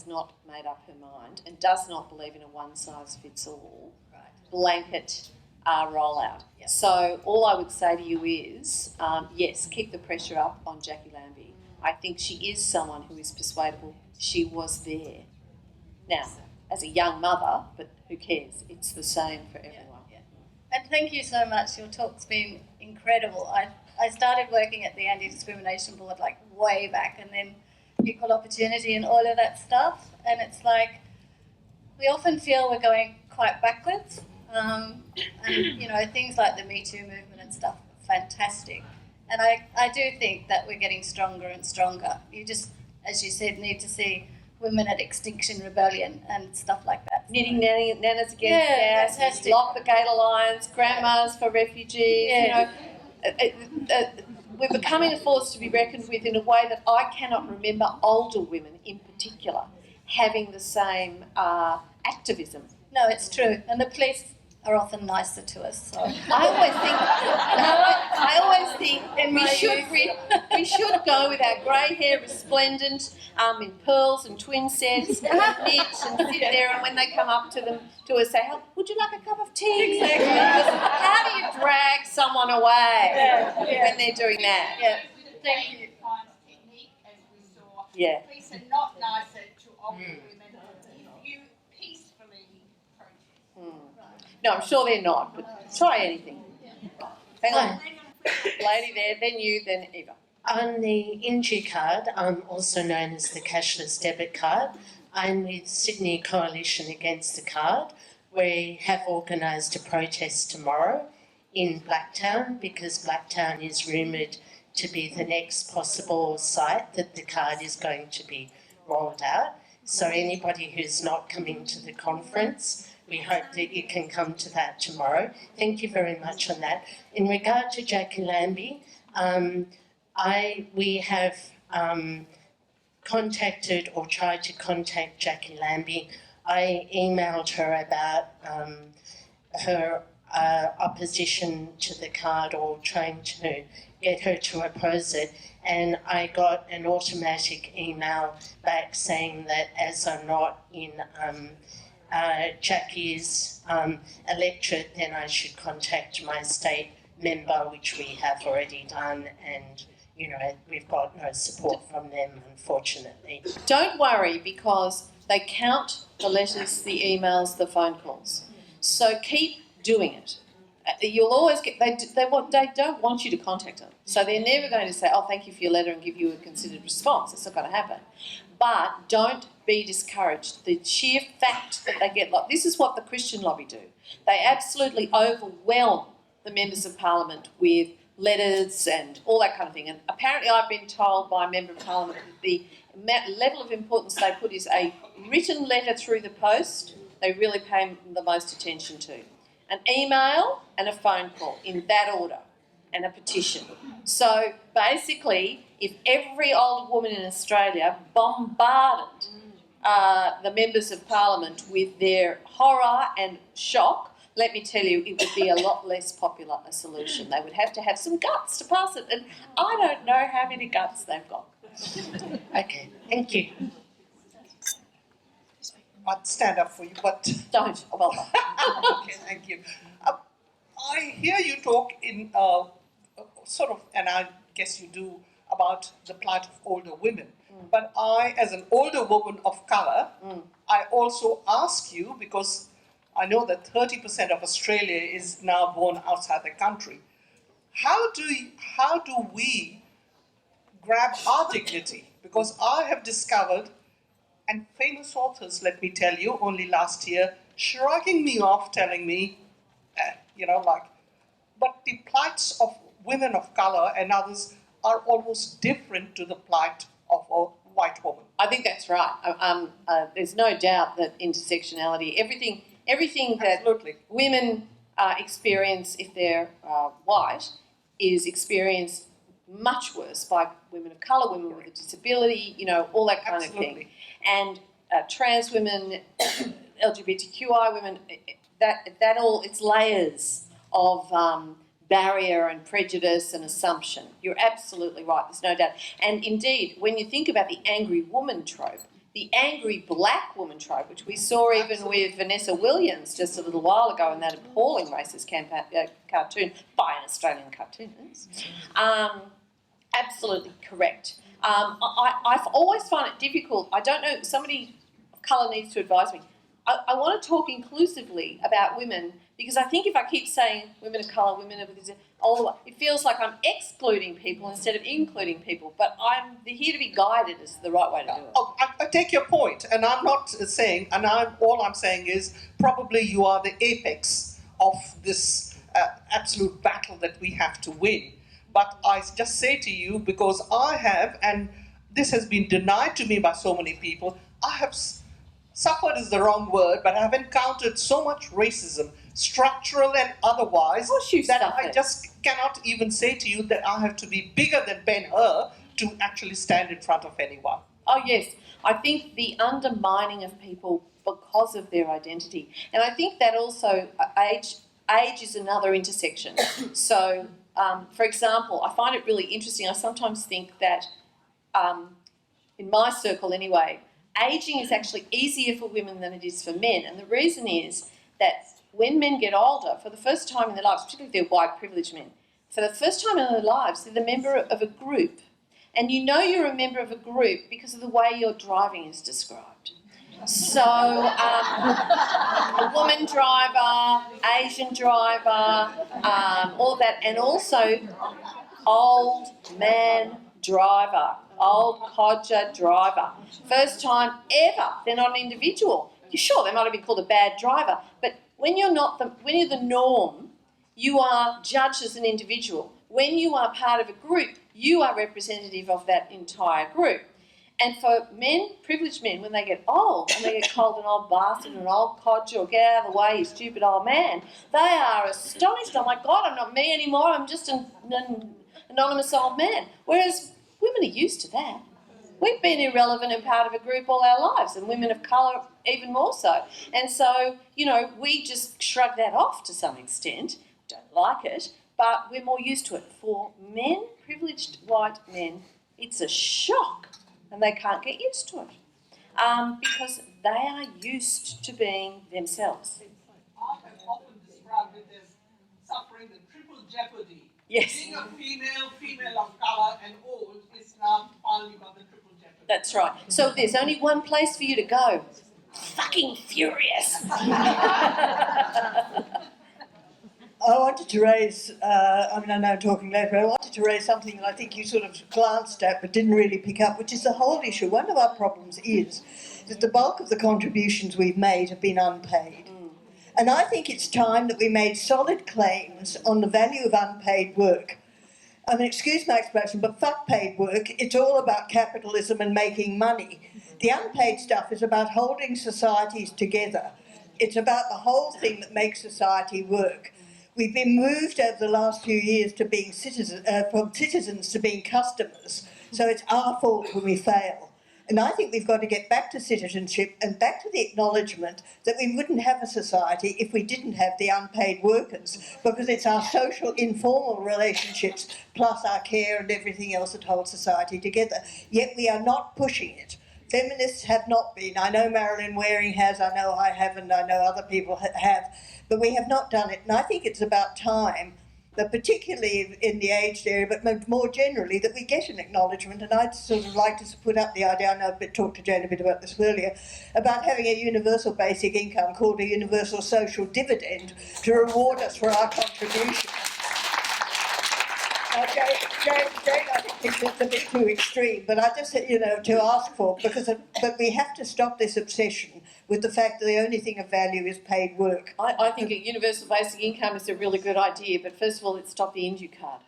not made up her mind and does not believe in a one-size-fits-all blanket rollout. Yep. So all I would say to you is, yes, keep the pressure up on Jacqui Lambie. I think she is someone who is persuadable. She was there. Now, as a young mother, but who cares? It's the same for everyone. Yeah. And thank you so much. Your talk's been incredible. I started working at the Anti-Discrimination Board like way back, and then equal opportunity and all of that stuff. And it's like we often feel we're going quite backwards. And, things like the Me Too movement and stuff are fantastic. And I do think that we're getting stronger and stronger. You just, as you said, need to see women at Extinction Rebellion and stuff like that. Knitting nanas against gas, fantastic. Lock the Gate Alliance, grandmas for refugees, we're becoming a force to be reckoned with in a way that I cannot remember older women in particular having the same activism. No, it's true. And the police are often nicer to us. So. I always think we should go with our grey hair resplendent in pearls and twin sets, knit and sit there, and when they come up to us say, oh, would you like a cup of tea? Exactly. How do you drag someone away when they're doing that? Yeah. Thank you. Technique, as we saw. Yeah. Police are not nicer to older women if you peacefully protest. No, I'm sure they're not, but try anything. Hang on. Lady there, then you, then Eva. On the Inji card, also known as the cashless debit card, I'm with Sydney Coalition Against the Card. We have organised a protest tomorrow in Blacktown because Blacktown is rumoured to be the next possible site that the card is going to be rolled out. So anybody who's not coming to the conference, we hope that you can come to that tomorrow. Thank you very much on that. In regard to Jacqui Lambie, we have contacted or tried to contact Jacqui Lambie. I emailed her about her opposition to the card or trying to get her to oppose it, and I got an automatic email back saying that as I'm not in Jacqui's electorate, then I should contact my state member, which we have already done, and we've got no support from them, unfortunately. Don't worry, because they count the letters, the emails, the phone calls. So keep doing it. You'll always get. They don't want you to contact them, so they're never going to say, "Oh, thank you for your letter," and give you a considered response. It's not going to happen. But don't be discouraged. The sheer fact that they get, like, this is what the Christian lobby do. They absolutely overwhelm the members of Parliament with letters and all that kind of thing. And apparently I've been told by a member of Parliament that the level of importance they put is a written letter through the post. They really pay the most attention to. An email and a phone call in that order, and a petition. So basically, if every older woman in Australia bombarded the members of Parliament with their horror and shock let me tell you, it would be a lot less popular a solution. They would have to have some guts to pass it, and I don't know how many guts they've got. Okay, thank you. I'd stand up for you, but Don't bother. okay, thank you. I hear you talk in sort of, and I guess you do, about the plight of older women. But I, as an older woman of colour, I also ask you, because I know that 30% of Australia is now born outside the country. How do we grab our dignity? Because I have discovered, and famous authors, let me tell you, only last year, shrugging me off, telling me, but the plights of women of colour and others are almost different to the plight of a white woman. I think that's right. There's no doubt that intersectionality, everything that Absolutely. women experience if they're white is experienced much worse by women of colour, women with a disability, all that kind of thing. And trans women, LGBTQI women, that all, it's layers of barrier and prejudice and assumption. You're absolutely right, there's no doubt. And indeed, when you think about the angry woman trope, the angry black woman trope, which we saw even with Vanessa Williams just a little while ago in that appalling racist cartoon by an Australian cartoonist, absolutely correct. I always find it difficult. I don't know, somebody of colour needs to advise me. I want to talk inclusively about women, because I think if I keep saying women of colour, women of it feels like I'm excluding people instead of including people. But I'm here to be guided is the right way to do it. I take your point, and I'm not saying, all I'm saying is probably you are the apex of this absolute battle that we have to win. But I just say to you, because I have, and this has been denied to me by so many people, I have suffered is the wrong word, but I've encountered so much racism, structural and otherwise, that I just cannot even say to you that I have to be bigger than Ben-Hur to actually stand in front of anyone. Oh yes, I think the undermining of people because of their identity, and I think that also age is another intersection. So, for example, I find it really interesting. I sometimes think that, in my circle anyway, ageing is actually easier for women than it is for men, and the reason is that when men get older, for the first time in their lives, particularly if they're white privileged men, for the first time in their lives, they're the member of a group. And you're a member of a group because of the way your driving is described. So, a woman driver, Asian driver, all of that, and also old man driver, old codger driver. First time ever, they're not an individual. You're sure they might have been called a bad driver, but when you're the norm, you are judged as an individual. When you are part of a group, you are representative of that entire group. And for men, privileged men, when they get old and they get called an old bastard, an old codger, or get out of the way, you stupid old man, they are astonished. Oh my God, I'm not me anymore, I'm just an anonymous old man. Whereas women are used to that. We've been irrelevant and part of a group all our lives, and women of colour even more so. And so, we just shrug that off to some extent, don't like it, but we're more used to it. For men, privileged white men, it's a shock, and they can't get used to it because they are used to being themselves. I have often described it as suffering the triple jeopardy. Yes. Being a female of colour and old is now finally got the triple jeopardy. That's right. So there's only one place for you to go. Fucking furious. I wanted to raise, I know I'm talking later, but I wanted to raise something that I think you sort of glanced at but didn't really pick up, which is the whole issue. One of our problems is that the bulk of the contributions we've made have been unpaid. And I think it's time that we made solid claims on the value of unpaid work. Excuse my expression, but fuck paid work. It's all about capitalism and making money. The unpaid stuff is about holding societies together. It's about the whole thing that makes society work. We've been moved over the last few years to being from citizens to being customers, so it's our fault when we fail. And I think we've got to get back to citizenship and back to the acknowledgement that we wouldn't have a society if we didn't have the unpaid workers, because it's our social informal relationships plus our care and everything else that holds society together. Yet we are not pushing it. Feminists have not been. I know Marilyn Waring has, I know I haven't, I know other people have, but we have not done it. And I think it's about time that, particularly in the aged area, but more generally, that we get an acknowledgement. And I'd sort of like to put up the idea, I know I talked to Jane a bit about this earlier, about having a universal basic income called a universal social dividend to reward us for our contribution. Jane, I think it's a bit too extreme, but I just, to ask for, but we have to stop this obsession with the fact that the only thing of value is paid work. I think a universal basic income is a really good idea, but first of all, let's stop the Indu card.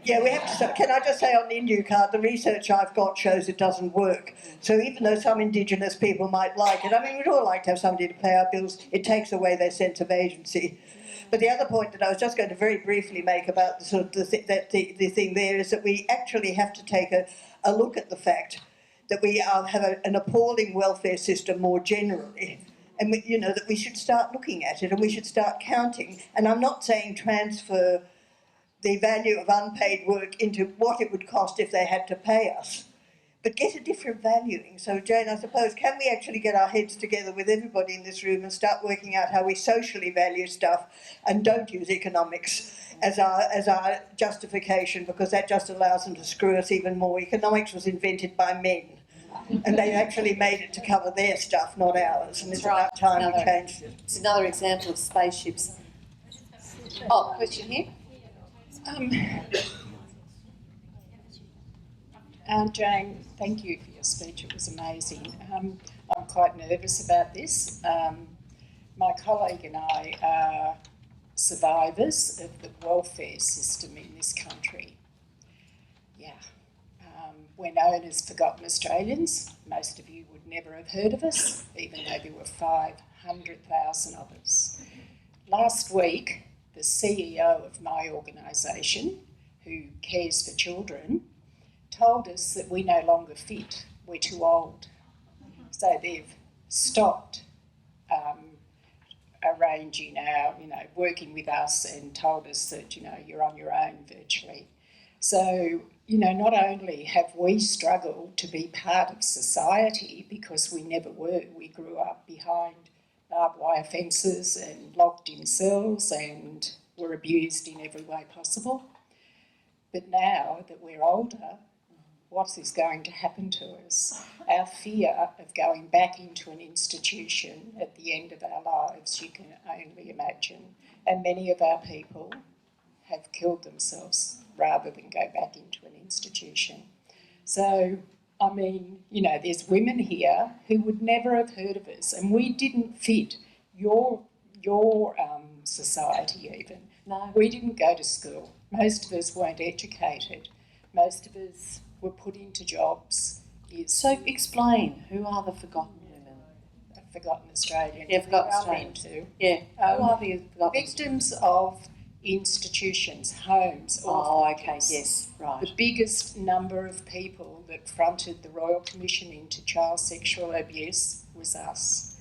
Yeah, we have to stop. Can I just say on the Indu card, the research I've got shows it doesn't work. So even though some Indigenous people might like it, I mean, we'd all like to have somebody to pay our bills, it takes away their sense of agency. But the other point that I was just going to very briefly make about the thing there is that we actually have to take a look at the fact that we have an appalling welfare system more generally, and that we should start looking at it and we should start counting. And I'm not saying transfer the value of unpaid work into what it would cost if they had to pay us, but get a different valuing. So, Jane, I suppose, can we actually get our heads together with everybody in this room and start working out how we socially value stuff and don't use economics as our justification, because that just allows them to screw us even more. Economics was invented by men, and they actually made it to cover their stuff, not ours, and it's about time we changed it. It's another example of spaceships. Oh, question here? Jane, thank you for your speech. It was amazing. I'm quite nervous about this. My colleague and I are survivors of the welfare system in this country. Yeah. We're known as Forgotten Australians. Most of you would never have heard of us, even though there were 500,000 of us. Last week, the CEO of my organisation, who cares for children, told us that we no longer fit, we're too old. So they've stopped arranging our, working with us, and told us that, you're on your own virtually. So, not only have we struggled to be part of society, because we never were, we grew up behind barbed wire fences and locked in cells and were abused in every way possible. But now that we're older, what is going to happen to us? Our fear of going back into an institution at the end of our lives, you can only imagine. And many of our people have killed themselves rather than go back into an institution. So, I mean, there's women here who would never have heard of us, and we didn't fit your society even. No. We didn't go to school. Most of us weren't educated. Most of us were put into jobs. So explain, who are the forgotten women? Forgotten Australians. Yeah, forgotten Australians. Yeah. Who are the forgotten victims of institutions, homes. Oh, okay, yes, right. The biggest number of people that fronted the Royal Commission into child sexual abuse was us.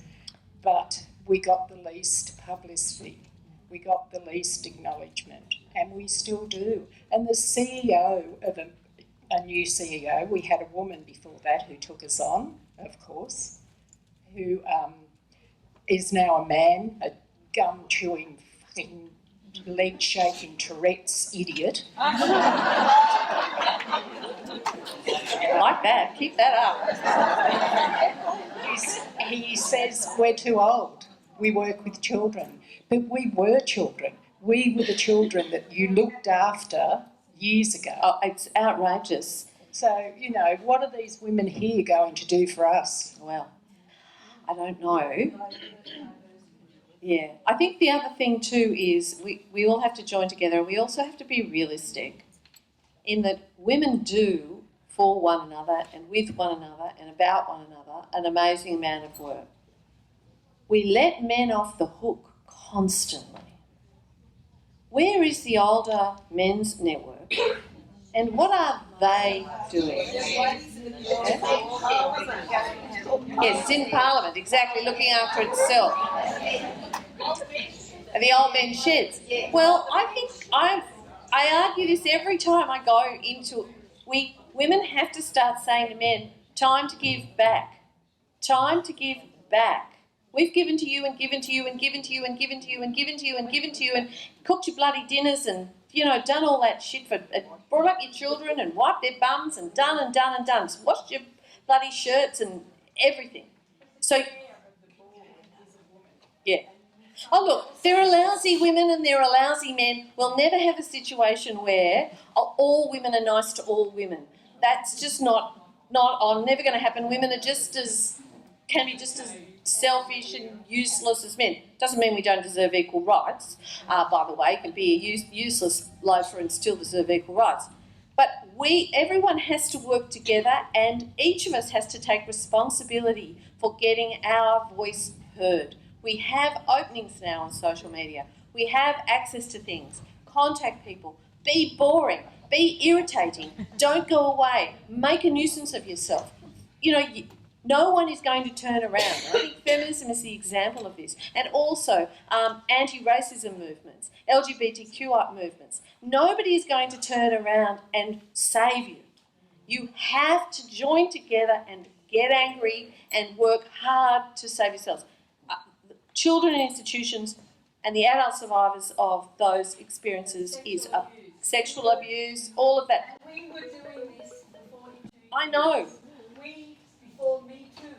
But we got the least publicity. We got the least acknowledgement, and we still do. And the CEO of a new CEO, we had a woman before that who took us on, of course, who is now a man, a gum-chewing, fucking leg-shaking Tourette's idiot. I like that, keep that up. He says we're too old, we work with children. But we were children. We were the children that you looked after years ago. Oh, it's outrageous. So, what are these women here going to do for us? Well, I don't know. Yeah. I think the other thing too is we all have to join together, and we also have to be realistic in that women do for one another and with one another and about one another an amazing amount of work. We let men off the hook constantly. Where is the older men's network And what are they doing? Yes, it's in Parliament, exactly, looking after itself. The old men sheds. Well, I think I argue this every time I go into. Women have to start saying to men, time to give back. Time to give back. We've given to you and given to you and given to you and given to you and given to you and given to you and cooked your bloody dinners and, done all that shit for, brought up your children and wiped their bums and done and done and done. So washed your bloody shirts and everything. So, yeah. Oh, look, there are lousy women and there are lousy men. We'll never have a situation where all women are nice to all women. That's just not never going to happen. Women are can be just as selfish and useless as men. Doesn't mean we don't deserve equal rights. By the way, you can be a useless loafer and still deserve equal rights. But everyone has to work together, and each of us has to take responsibility for getting our voice heard. We have openings now on social media. We have access to things. Contact people. Be boring. Be irritating. Don't go away. Make a nuisance of yourself. No one is going to turn around. I think feminism is the example of this. And also anti-racism movements, LGBTQ movements. Nobody is going to turn around and save you. You have to join together and get angry and work hard to save yourselves. Children in institutions and the adult survivors of those experiences is sexual abuse, all of that. And we were doing this for 42 years. I know. We, before Me Too,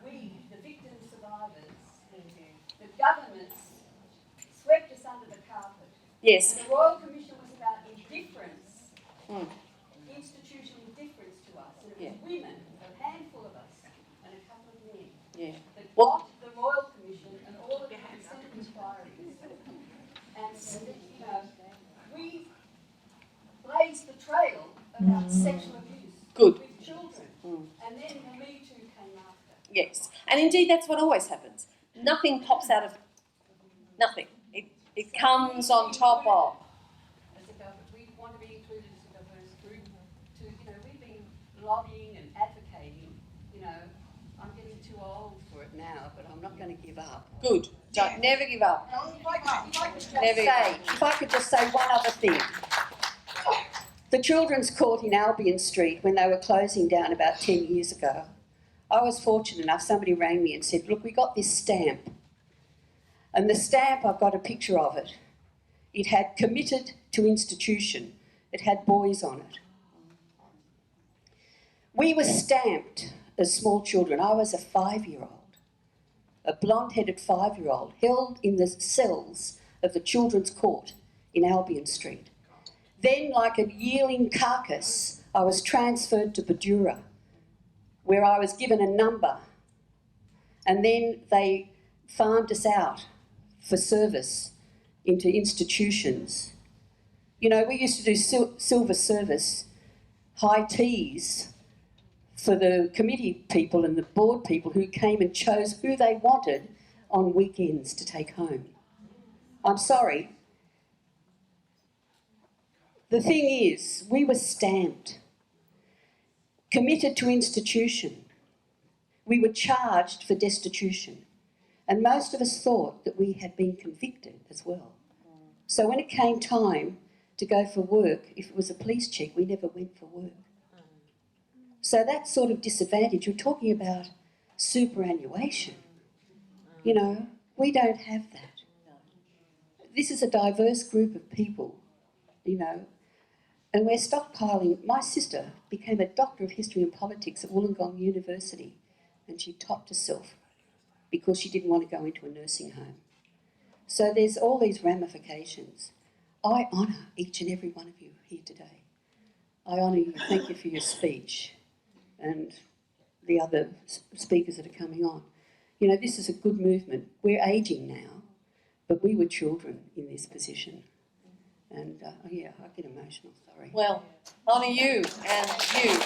the victim survivors, the governments swept us under the carpet. Yes. And the Royal Commission was about indifference, institutional indifference to us. And it was women, a handful of us, and a couple of men. Yeah. That got the Royal Commission and all of the consent inquiries. And, we blazed the trail about sexual abuse with children. And then the Me Too came after. Yes. And indeed, that's what always happens. Nothing pops out of nothing. It comes on top of. We want to be included as a diverse group. We've been lobbying and advocating. I'm getting too old for it now, but I'm not going to give up. Good. Don't never give up. If I could just say one other thing. The Children's Court in Albion Street, when they were closing down about 10 years ago, I was fortunate enough, somebody rang me and said, look, we got this stamp. And the stamp, I've got a picture of it. It had committed to institution. It had boys on it. We were stamped as small children. I was a 5-year-old. A blonde-headed 5-year-old held in the cells of the Children's Court in Albion Street. Then, like a yearling carcass, I was transferred to Badura, where I was given a number, and then they farmed us out for service into institutions. We used to do silver service, high teas, for the committee people and the board people who came and chose who they wanted on weekends to take home. I'm sorry. The thing is, we were stamped, committed to institution. We were charged for destitution. And most of us thought that we had been convicted as well. So when it came time to go for work, if it was a police check, we never went for work. So that sort of disadvantage, you're talking about superannuation. We don't have that. This is a diverse group of people, and we're stockpiling. My sister became a Doctor of History and Politics at Wollongong University, and she topped herself because she didn't want to go into a nursing home. So there's all these ramifications. I honour each and every one of you here today. I honour you. Thank you for your speech and the other speakers that are coming on. This is a good movement. We're ageing now, but we were children in this position. And, I get emotional, sorry. Well, honour you and you.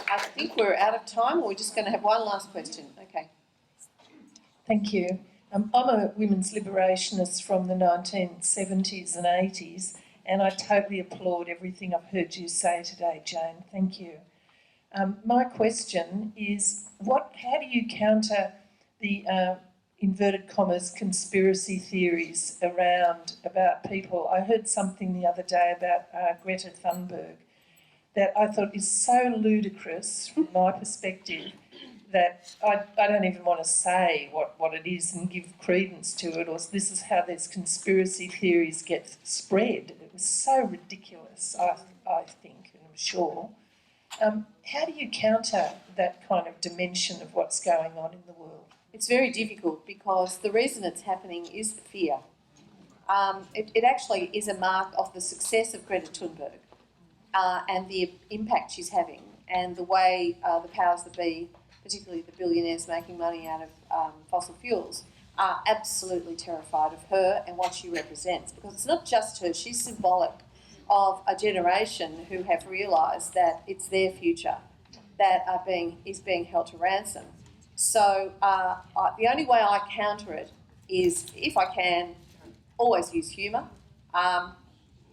I think we're out of time, or we're just going to have one last question. Okay. Thank you. I'm a women's liberationist from the 1970s and 80s, and I totally applaud everything I've heard you say today, Jane. Thank you. My question is, how do you counter the inverted commas conspiracy theories about people? I heard something the other day about Greta Thunberg that I thought is so ludicrous from my perspective that I don't even want to say what it is and give credence to it, or this is how these conspiracy theories get spread. It was so ridiculous, I think, and I'm sure. How do you counter that kind of dimension of what's going on in the world? It's very difficult because the reason it's happening is the fear. It actually is a mark of the success of Greta Thunberg and the impact she's having, and the way the powers that be, particularly the billionaires making money out of fossil fuels, are absolutely terrified of her and what she represents. Because it's not just her, she's symbolic of a generation who have realised that it's their future that is being held to ransom. So the only way I counter it is, if I can, always use humour.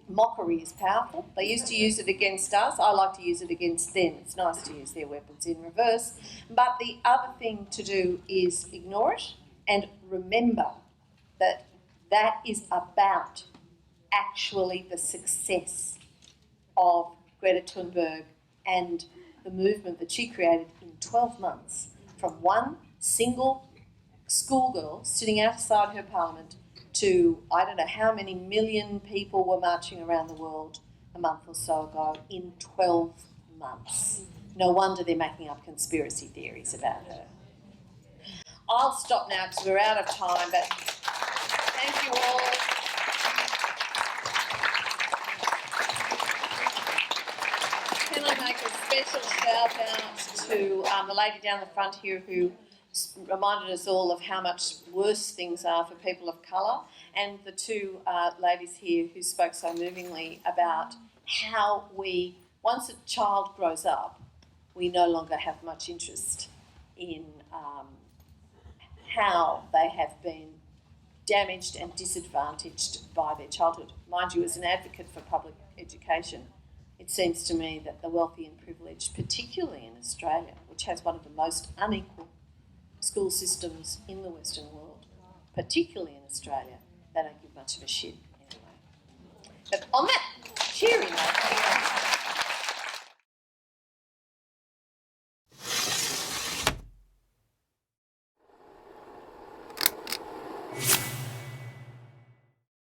Mockery is powerful. They used to use it against us. I like to use it against them. It's nice to use their weapons in reverse. But the other thing to do is ignore it and remember that that is about actually the success of Greta Thunberg and the movement that she created in 12 months, from one single schoolgirl sitting outside her parliament to I don't know how many million people were marching around the world a month or so ago in 12 months. No wonder they're making up conspiracy theories about her. I'll stop now because we're out of time, but thank you all. Can I make a special shout out to the lady down the front here who reminded us all of how much worse things are for people of colour, and the two ladies here who spoke so movingly about how once a child grows up, we no longer have much interest in how they have been damaged and disadvantaged by their childhood. Mind you, as an advocate for public education, it seems to me that the wealthy and privileged, particularly in Australia, which has one of the most unequal school systems in the Western world, particularly in Australia, they don't give much of a shit anyway. But on that cheery note,